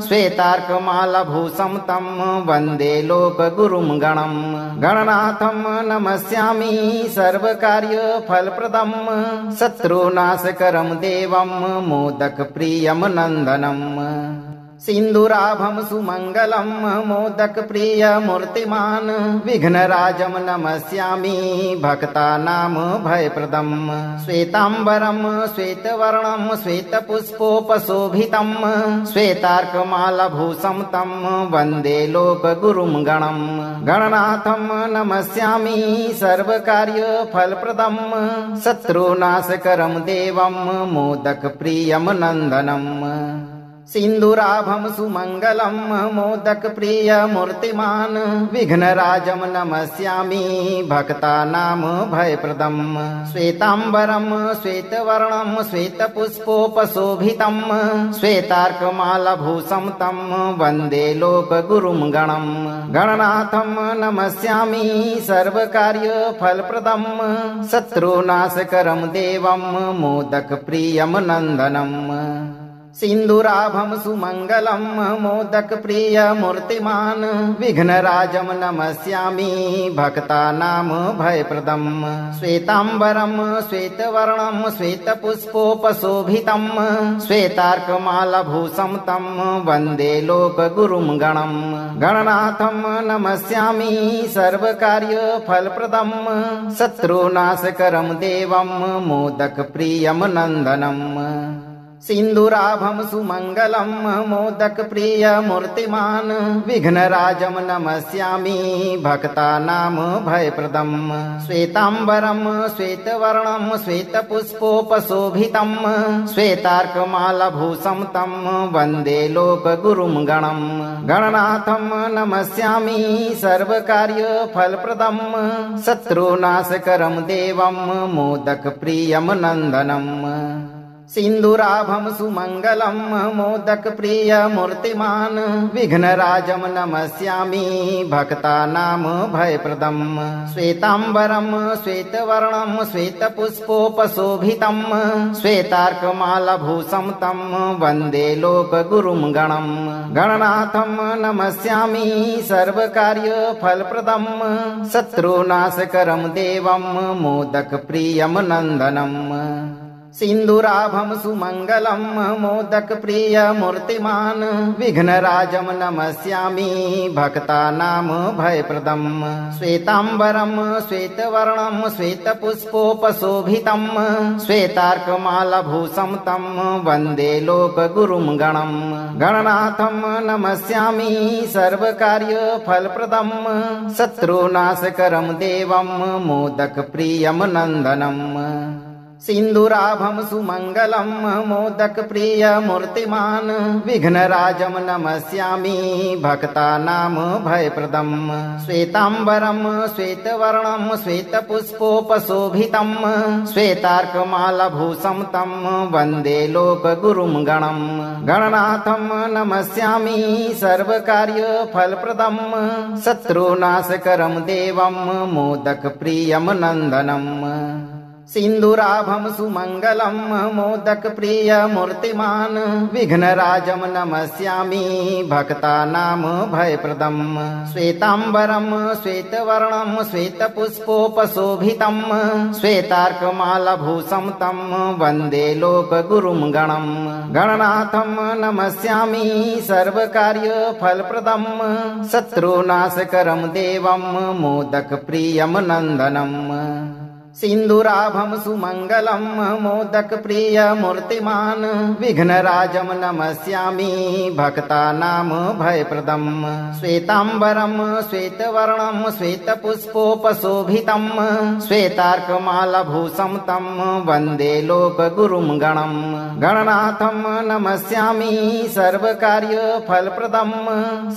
श्वेतार्कमालभूषं तं वन्दे लोकगुरुं गणम् गणनाथं नमस्यामि सर्वकार्यफलप्रदं शत्रुनाशकरं देवं मोदकप्रियं नन्दनम् सिन्दूराभं सुमङ्गलं मोदकप्रियमूर्तिमान् विघ्नराजं नमस्यामि भक्तानां भयप्रदं श्वेताम्बरं श्वेतवर्णं श्वेतपुष्पोपशोभितं श्वेतार्कमालभूषं तं वन्दे लोकगुरुं गणम् गणनाथं नमस्यामि सर्वकार्यफलप्रदं शत्रुनाशकरं देवं मोदकप्रियं नन्दनम् सिन्दूराभं सुमङ्गलं मोदकप्रियमूर्तिमान् विघ्नराजं नमस्यामि भक्तानां भयप्रदं श्वेताम्बरं श्वेतवर्णं श्वेतपुष्पोपशोभितं श्वेतार्कमालभूषं तं वन्दे लोकगुरुं गणम् गणनाथं नमस्यामि सर्वकार्यफलप्रदं शत्रुनाशकरं देवं मोदकप्रियं नन्दनम् सिन्दूराभं सुमङ्गलं मोदकप्रियमूर्तिमान् विघ्नराजं नमस्यामि भक्तानां भयप्रदं श्वेताम्बरं श्वेतवर्णं श्वेतपुष्पोपशोभितं श्वेतार्कमालभूषं तं वन्दे लोकगुरुं गणम् गणनाथं नमस्यामि सर्वकार्यफलप्रदं शत्रुनाशकरं देवं मोदकप्रियं नन्दनम् सिन्दूराभं सुमङ्गलं मोदकप्रियमूर्तिमान् विघ्नराजं नमस्यामि भक्तानां भयप्रदं श्वेताम्बरं श्वेतवर्णं श्वेतपुष्पोपशोभितं श्वेतार्कमालभूषं तं वन्दे लोकगुरुं गणम् गणनाथं नमस्यामि सर्वकार्यफलप्रदं शत्रुनाशकरं देवं मोदकप्रियं नन्दनम् सिन्दूराभं सुमङ्गलं मोदकप्रियमूर्तिमान् विघ्नराजं नमस्यामि भक्तानां भयप्रदं श्वेताम्बरं श्वेतवर्णं श्वेतपुष्पोपशोभितं श्वेतार्कमालभूषं तं वन्दे लोकगुरुं गणम् गणनाथं नमस्यामि सर्वकार्यफलप्रदं शत्रुनाशकरं देवं मोदकप्रियं नन्दनम् सिन्दूराभं सुमङ्गलं मोदकप्रियमूर्तिमान् विघ्नराजं नमस्यामि भक्तानां भयप्रदं श्वेताम्बरं श्वेतवर्णं श्वेतपुष्पोपशोभितं श्वेतार्कमालभूषं तं वन्दे लोकगुरुं गणम् गणनाथं नमस्यामि सर्वकार्यफलप्रदं शत्रुनाशकरं देवं मोदकप्रियं नन्दनम् सिन्दूराभं सुमङ्गलं मोदकप्रियमूर्तिमान् विघ्नराजं नमस्यामि भक्तानां भयप्रदं श्वेताम्बरं श्वेतवर्णं श्वेतपुष्पोपशोभितं श्वेतार्कमालभूषं तं वन्दे लोकगुरुं गणम् गणनाथं नमस्यामि सर्वकार्यफलप्रदं शत्रुनाशकरं देवं मोदकप्रियं नन्दनम् सिन्दूराभं सुमङ्गलं मोदकप्रियमूर्तिमान् विघ्नराजं नमस्यामि भक्तानां भयप्रदं श्वेताम्बरं श्वेतवर्णं श्वेतपुष्पोपशोभितं श्वेतार्कमालभूषं तं वन्दे लोकगुरुं गणम् गणनाथं नमस्यामि सर्वकार्यफलप्रदं शत्रुनाशकरं देवं मोदकप्रियं नन्दनम् सिन्दूराभं सुमङ्गलं मोदकप्रियमूर्तिमान् विघ्नराजं नमस्यामि भक्तानां भयप्रदं श्वेताम्बरं श्वेतवर्णं श्वेतपुष्पोपशोभितं श्वेतार्कमालभूषं तं वन्दे लोकगुरुं गणम् गणनाथं नमस्यामि सर्वकार्यफलप्रदं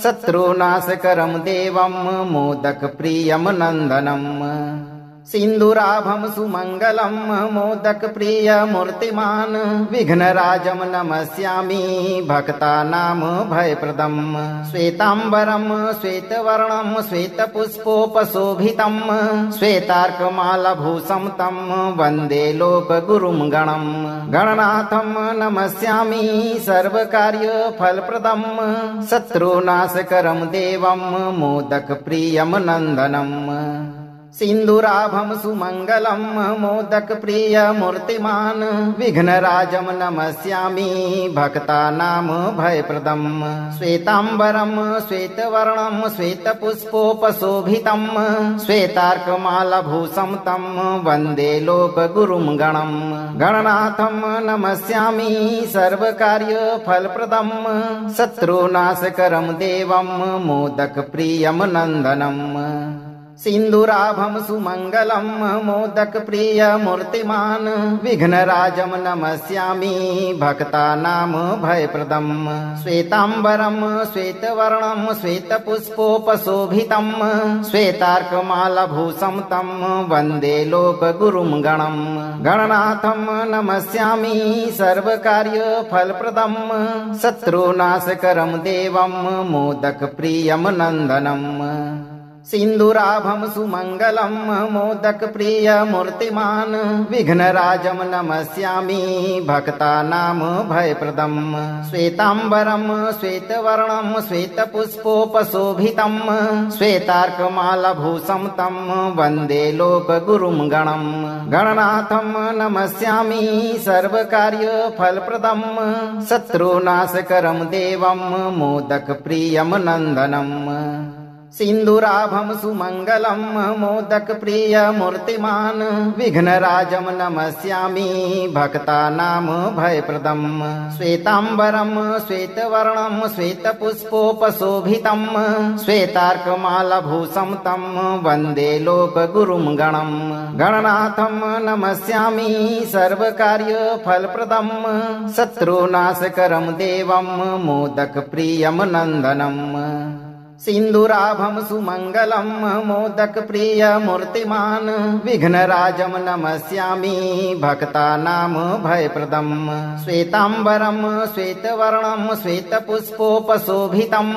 शत्रुनाशकरं देवं मोदकप्रियं नन्दनम् सिन्दूराभं सुमङ्गलं मोदकप्रिय मूर्तिमान् विघ्नराजं नमस्यामि भक्तानां भयप्रदं श्वेताम्बरं श्वेतवर्णं श्वेतपुष्पोपशोभितं श्वेतार्कमालभूषं तं वन्दे लोकगुरुं गणं गणनाथं नमस्यामि सर्वकार्यफलप्रदं शत्रुनाशकरं देवं मोदकप्रियं नन्दनम् सिन्दूराभं सुमङ्गलं मोदकप्रिय मूर्तिमान् विघ्नराजं नमस्यामि भक्तानां भयप्रदं श्वेताम्बरं श्वेतवर्णं श्वेतपुष्पोपशोभितं श्वेतार्कमालभूषं तं वन्दे लोकगुरुं गणं गणनाथं नमस्यामि सर्वकार्यफलप्रदं शत्रुनाशकरं देवं मोदकप्रियं नन्दनम् सिन्दूराभं सुमङ्गलं मोदकप्रिय मूर्तिमान् विघ्नराजं नमस्यामि भक्तानां भयप्रदं श्वेताम्बरं श्वेतवर्णं श्वेतपुष्पोपशोभितं श्वेतार्कमालभूषं तं वन्दे लोकगुरुं गणं गणनाथं नमस्यामि सर्वकार्यफलप्रदं शत्रुनाशकरं देवं मोदकप्रियं नन्दनम् सिन्दूराभं सुमङ्गलं मोदकप्रिय मूर्तिमान् विघ्नराजं नमस्यामि भक्तानां भयप्रदं श्वेताम्बरं श्वेतवर्णं श्वेतपुष्पोपशोभितं श्वेतार्कमालभूषं तं वन्दे लोकगुरुं गणं गणनाथं नमस्यामि सर्वकार्यफलप्रदं शत्रुनाशकरं देवं मोदकप्रियं नन्दनम् सिन्दूराभं सुमङ्गलं मोदकप्रिय मूर्तिमान् विघ्नराजं नमस्यामि भक्तानां भयप्रदं श्वेताम्बरं श्वेतवर्णं श्वेतपुष्पोपशोभितं श्वेतार्कमालभूषं तं वन्दे लोकगुरुं गणं गणनाथं नमस्यामि सर्वकार्यफलप्रदं शत्रुनाशकरं देवं मोदकप्रियं नन्दनम् सिन्दूराभं सुमङ्गलं मोदकप्रिय मूर्तिमान् विघ्नराजं नमस्यामि भक्तानां भयप्रदं श्वेताम्बरं श्वेतवर्णं श्वेतपुष्पोपशोभितं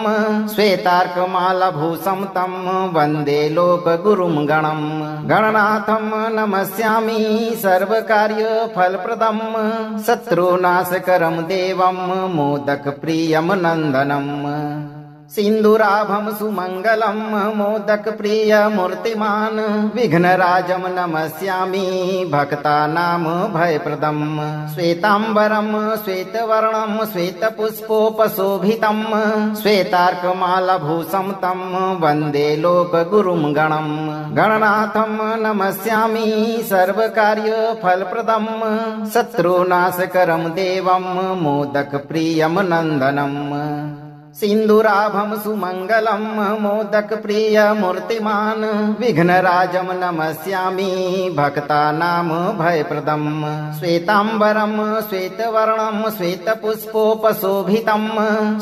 श्वेतार्कमालभूषं तं वन्दे लोकगुरुं गणं गणनाथं नमस्यामि सर्वकार्यफलप्रदं शत्रुनाशकरं देवं मोदकप्रियं नन्दनम् सिन्दूराभं सुमङ्गलं मोदकप्रिय मूर्तिमान् विघ्नराजं नमस्यामि भक्तानां भयप्रदं श्वेताम्बरं श्वेतवर्णं श्वेतपुष्पोपशोभितं श्वेतार्कमालभूषं तं वन्दे लोकगुरुं गणं गणनाथं नमस्यामि सर्वकार्यफलप्रदं शत्रुनाशकरं देवं मोदकप्रियं नन्दनम् सिन्दूराभं सुमङ्गलं मोदकप्रिय मूर्तिमान् विघ्नराजं नमस्यामि भक्तानां भयप्रदं श्वेताम्बरं श्वेतवर्णं श्वेतपुष्पोपशोभितं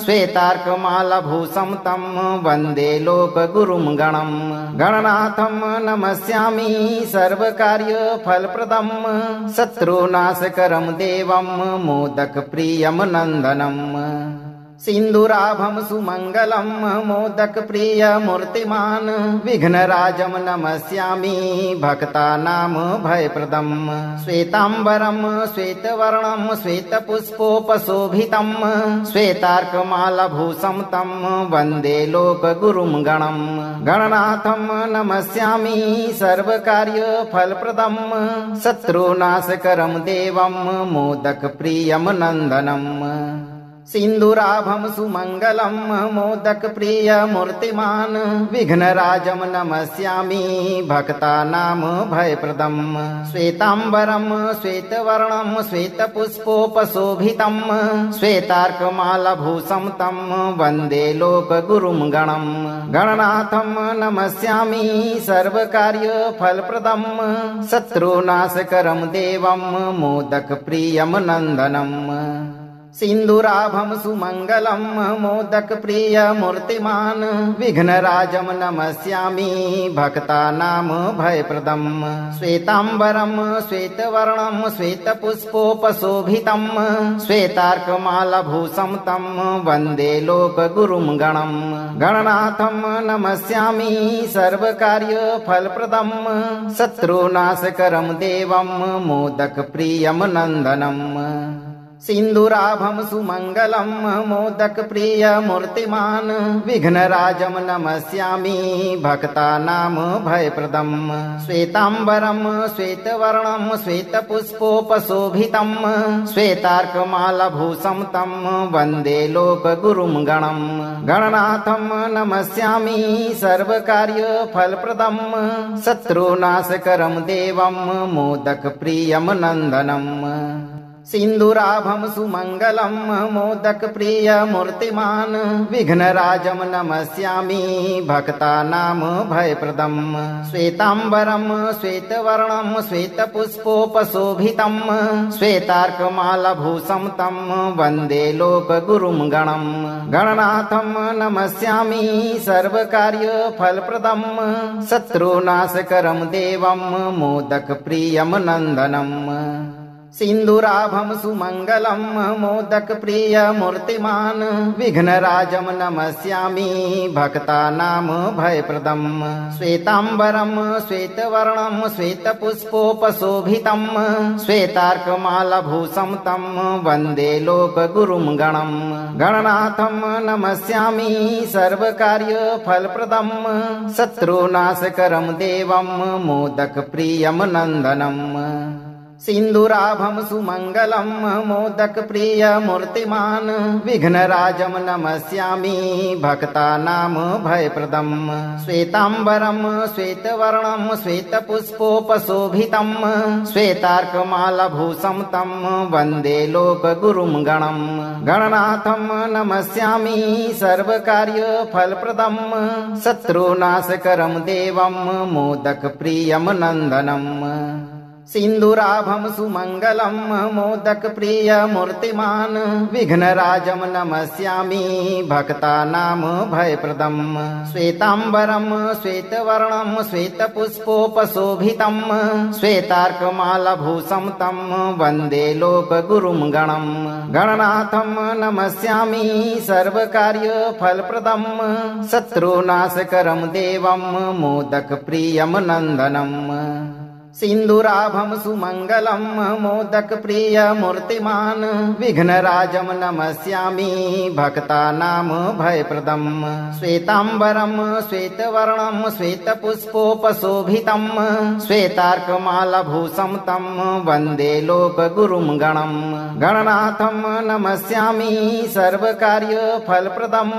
श्वेतार्कमालभूषं तं वन्दे लोकगुरुं गणं गणनाथं नमस्यामि सर्वकार्यफलप्रदं शत्रुनाशकरं देवं मोदकप्रियं नन्दनम् सिन्दूराभं सुमङ्गलं मोदकप्रिय मूर्तिमान् विघ्नराजं नमस्यामि भक्तानां भयप्रदं श्वेताम्बरं श्वेतवर्णं श्वेतपुष्पोपशोभितं श्वेतार्कमालभूषं तं वन्दे लोकगुरुं गणं गणनाथं नमस्यामि सर्वकार्यफलप्रदं शत्रुनाशकरं देवं मोदकप्रियं नन्दनम् सिन्दूराभं सुमङ्गलं मोदकप्रिय मूर्तिमान् विघ्नराजं नमस्यामि भक्तानां भयप्रदं श्वेताम्बरं श्वेतवर्णं श्वेतपुष्पोपशोभितं श्वेतार्कमालभूषं तं वन्दे लोकगुरुं गणं गणनाथं नमस्यामि सर्वकार्यफलप्रदं शत्रुनाशकरं देवं मोदकप्रियं नन्दनम् सिन्दूराभं सुमङ्गलं मोदकप्रियमूर्तिमान् विघ्नराजं नमस्यामि भक्तानां भयप्रदम् श्वेताम्बरं श्वेतवर्णं श्वेतपुष्पोपशोभितं श्वेतार्कमालभूषं तं वन्दे लोकगुरुं गणं गणनाथं नमस्यामि सर्वकार्यफलप्रदं शत्रुनाशकरं देवं मोदकप्रियं नन्दनम् सिन्दूराभं सुमङ्गलं मोदकप्रियमूर्तिमान् विघ्नराजं नमस्यामि भक्तानां भयप्रदं श्वेताम्बरं श्वेतवर्णं श्वेतपुष्पोपशोभितं श्वेतार्कमालभूषं तं वन्दे लोकगुरुं गणं गणनाथं नमस्यामि सर्वकार्यफलप्रदं शत्रुनाशकरं देवं मोदकप्रियं नन्दनम् सिन्दूराभं सुमङ्गलं मोदकप्रियमूर्तिमान् विघ्नराजं नमस्यामि भक्तानां भयप्रदं श्वेताम्बरं श्वेतवर्णं श्वेतपुष्पोपशोभितं श्वेतार्कमालभूषं तं वन्दे लोकगुरुं गणं गणनाथं नमस्यामि सर्वकार्यफलप्रदं शत्रुनाशकरं देवं मोदकप्रियं नन्दनम् सिन्दूराभं सुमङ्गलं मोदकप्रियमूर्तिमान् विघ्नराजं नमस्यामि भक्तानां भयप्रदं श्वेताम्बरं श्वेतवर्णं श्वेतपुष्पोपशोभितं श्वेतार्कमालभूषं तं वन्दे लोकगुरुं गणं गणनाथं नमस्यामि सर्वकार्यफलप्रदं शत्रुनाशकरं देवं मोदकप्रियं नन्दनम् सिन्दूराभं सुमङ्गलं मोदकप्रियमूर्तिमान् विघ्नराजं नमस्यामि भक्तानां भयप्रदं श्वेताम्बरं श्वेतवर्णं श्वेतपुष्पोपशोभितं श्वेतार्कमालभूषं तं वन्दे लोकगुरुं गणं गणनाथं नमस्यामि सर्वकार्यफलप्रदं शत्रुनाशकरं देवं मोदकप्रियं नन्दनम् सिन्दूराभं सुमङ्गलं मोदकप्रियमूर्तिमान् विघ्नराजं नमस्यामि भक्तानां भयप्रदं श्वेताम्बरं श्वेतवर्णं श्वेतपुष्पोपशोभितं श्वेतार्कमालभूषं तं वन्दे लोकगुरुं गणं गणनाथं नमस्यामि सर्वकार्यफलप्रदं शत्रुनाशकरं देवं मोदकप्रियं नन्दनम् सिन्दूराभं सुमङ्गलं मोदकप्रियमूर्तिमान् विघ्नराजं नमस्यामि भक्तानां भयप्रदं श्वेताम्बरं श्वेतवर्णं श्वेतपुष्पोपशोभितं श्वेतार्कमालभूषं तं वन्दे लोकगुरुं गणं गणनाथं नमस्यामि सर्वकार्यफलप्रदं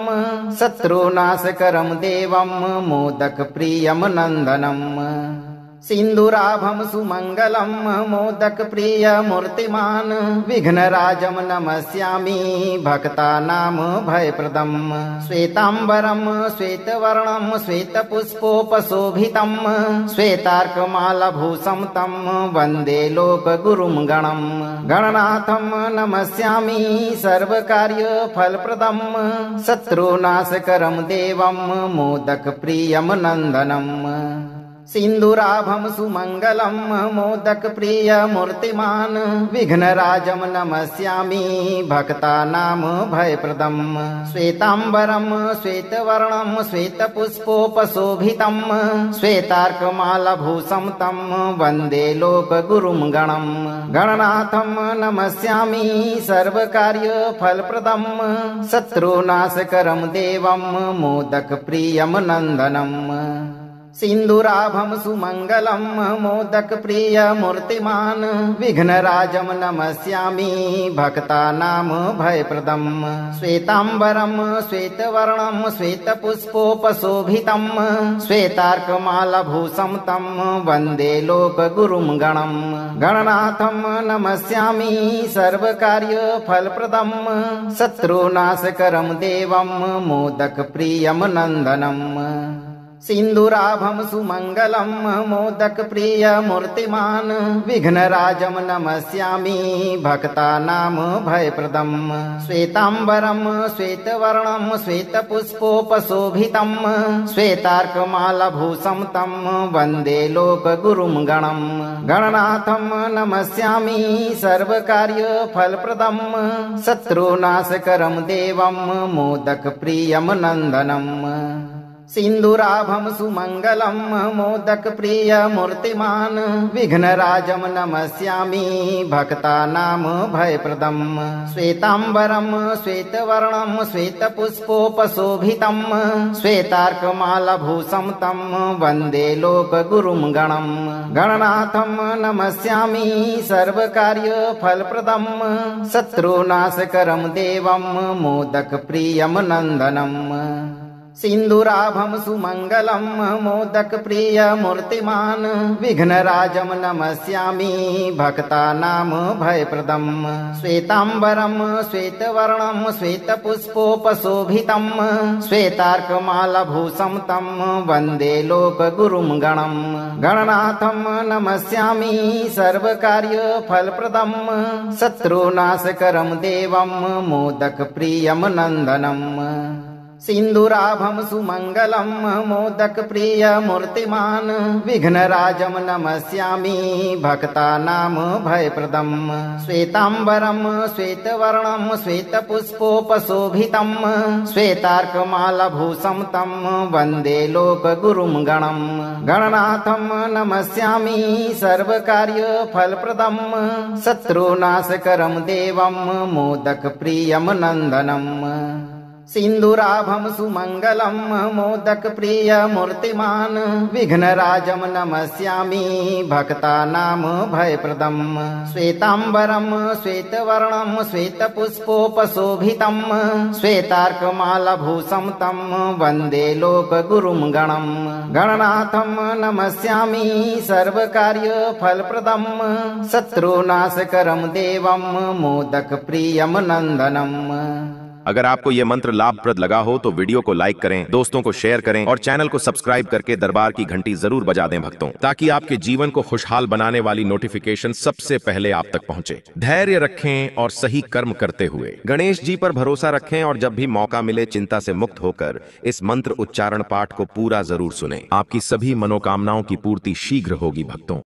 शत्रुनाशकरं देवं मोदकप्रियं नन्दनम् सिन्दूराभं सुमङ्गलं मोदकप्रियमूर्तिमान् विघ्नराजं नमस्यामि भक्तानां भयप्रदं श्वेताम्बरं श्वेतवर्णं श्वेतपुष्पोपशोभितं श्वेतार्कमालभूषं तं वन्दे लोकगुरुं गणं गणनाथं नमस्यामि सर्वकार्यफलप्रदं शत्रुनाशकरं देवं मोदकप्रियं नन्दनम् सिन्दूराभं सुमङ्गलं मोदकप्रियमूर्तिमान् विघ्नराजं नमस्यामि भक्तानां भयप्रदं श्वेताम्बरं श्वेतवर्णं श्वेतपुष्पोपशोभितं श्वेतार्कमालभूषं तं वन्दे लोकगुरुं गणं गणनाथं नमस्यामि सर्वकार्यफलप्रदं शत्रुनाशकरं देवं मोदकप्रियं नन्दनम् सिन्दूराभं सुमङ्गलं मोदकप्रियमूर्तिमान् विघ्नराजं नमस्यामि भक्तानां भयप्रदं श्वेताम्बरं श्वेतवर्णं श्वेतपुष्पोपशोभितं श्वेतार्कमालभूषं तं वन्दे लोकगुरुं गणं गणनाथं नमस्यामि सर्वकार्यफलप्रदं शत्रुनाशकरं देवं मोदकप्रियं नन्दनम् सिंदूराभम सुमंगलम मोदक प्रिय मूर्तिमान विघ्नराजम नमस्यामि भक्तानां भयप्रदम् श्वेतांबरम श्वेतवर्णम श्वेतपुष्पोपशोभितम् श्वेतार्कमालभूषं तं वन्दे लोकगुरुं गणम् गणनाथं नमस्यामि सर्वकार्यफलप्रदम् शत्रुनाशकरं देवं मोदक प्रियं नन्दनम् सिंदूराभम सुमंगलम मोदक प्रिय मूर्तिमान विघ्नराजम नमस्यामि भक्तानां भयप्रदम् श्वेतांबरम श्वेतवर्णम श्वेतपुष्पोपशोभितम् श्वेतार्कमालभूषं तं वन्दे लोकगुरुं गणम् गणनाथं नमस्यामि सर्वकार्यफलप्रदम् शत्रुनाशकरं देवं मोदक प्रियं नन्दनम् सिंदूराभम सुमंगलम मोदक प्रिय मूर्तिमान विघ्नराजम नमस्यामि भक्तानां भयप्रदम् श्वेतांबरम श्वेतवर्णम श्वेतपुष्पोपशोभितम् श्वेतार्कमालभूषं तं वन्दे लोकगुरुं गणम् गणनाथं नमस्यामि सर्वकार्यफलप्रदम् शत्रुनाशकरं देवं मोदक प्रियं नन्दनम् सिंदूराभम सुमंगलम मोदक प्रिय मूर्तिमान विघ्नराजम नमस्यामि भक्तानां भयप्रदम् श्वेतांबरम श्वेतवर्णम श्वेतपुष्पोपशोभितम् श्वेतार्कमालभूषं तं वन्दे लोकगुरुं गणम् गणनाथं नमस्यामि सर्वकार्यफलप्रदम् शत्रुनाशकरं देवं मोदक प्रियं नन्दनम् सिंदूराभम सुमंगलम मोदक प्रिय मूर्तिमान विघ्नराजम नमस्यामि भक्तानां भयप्रदम् श्वेतांबरम श्वेतवर्णम श्वेतपुष्पोपशोभितम् श्वेतार्कमालभूषं तं वन्दे लोकगुरुं गणम् गणनाथं नमस्यामि सर्वकार्यफलप्रदम् शत्रुनाशकरं देवं मोदक प्रियं नन्दनम्। अगर आपको यह मंत्र लाभप्रद लगा हो तो वीडियो को लाइक करें, दोस्तों को शेयर करें और चैनल को सब्सक्राइब करके दरबार की घंटी जरूर बजा दें भक्तों, ताकि आपके जीवन को खुशहाल बनाने वाली नोटिफिकेशन सबसे पहले आप तक पहुंचे। धैर्य रखें और सही कर्म करते हुए गणेश जी पर भरोसा रखें और जब भी मौका मिले चिंता से मुक्त होकर इस मंत्र उच्चारण पाठ को पूरा जरूर सुनें। आपकी सभी मनोकामनाओं की पूर्ति शीघ्र होगी भक्तों।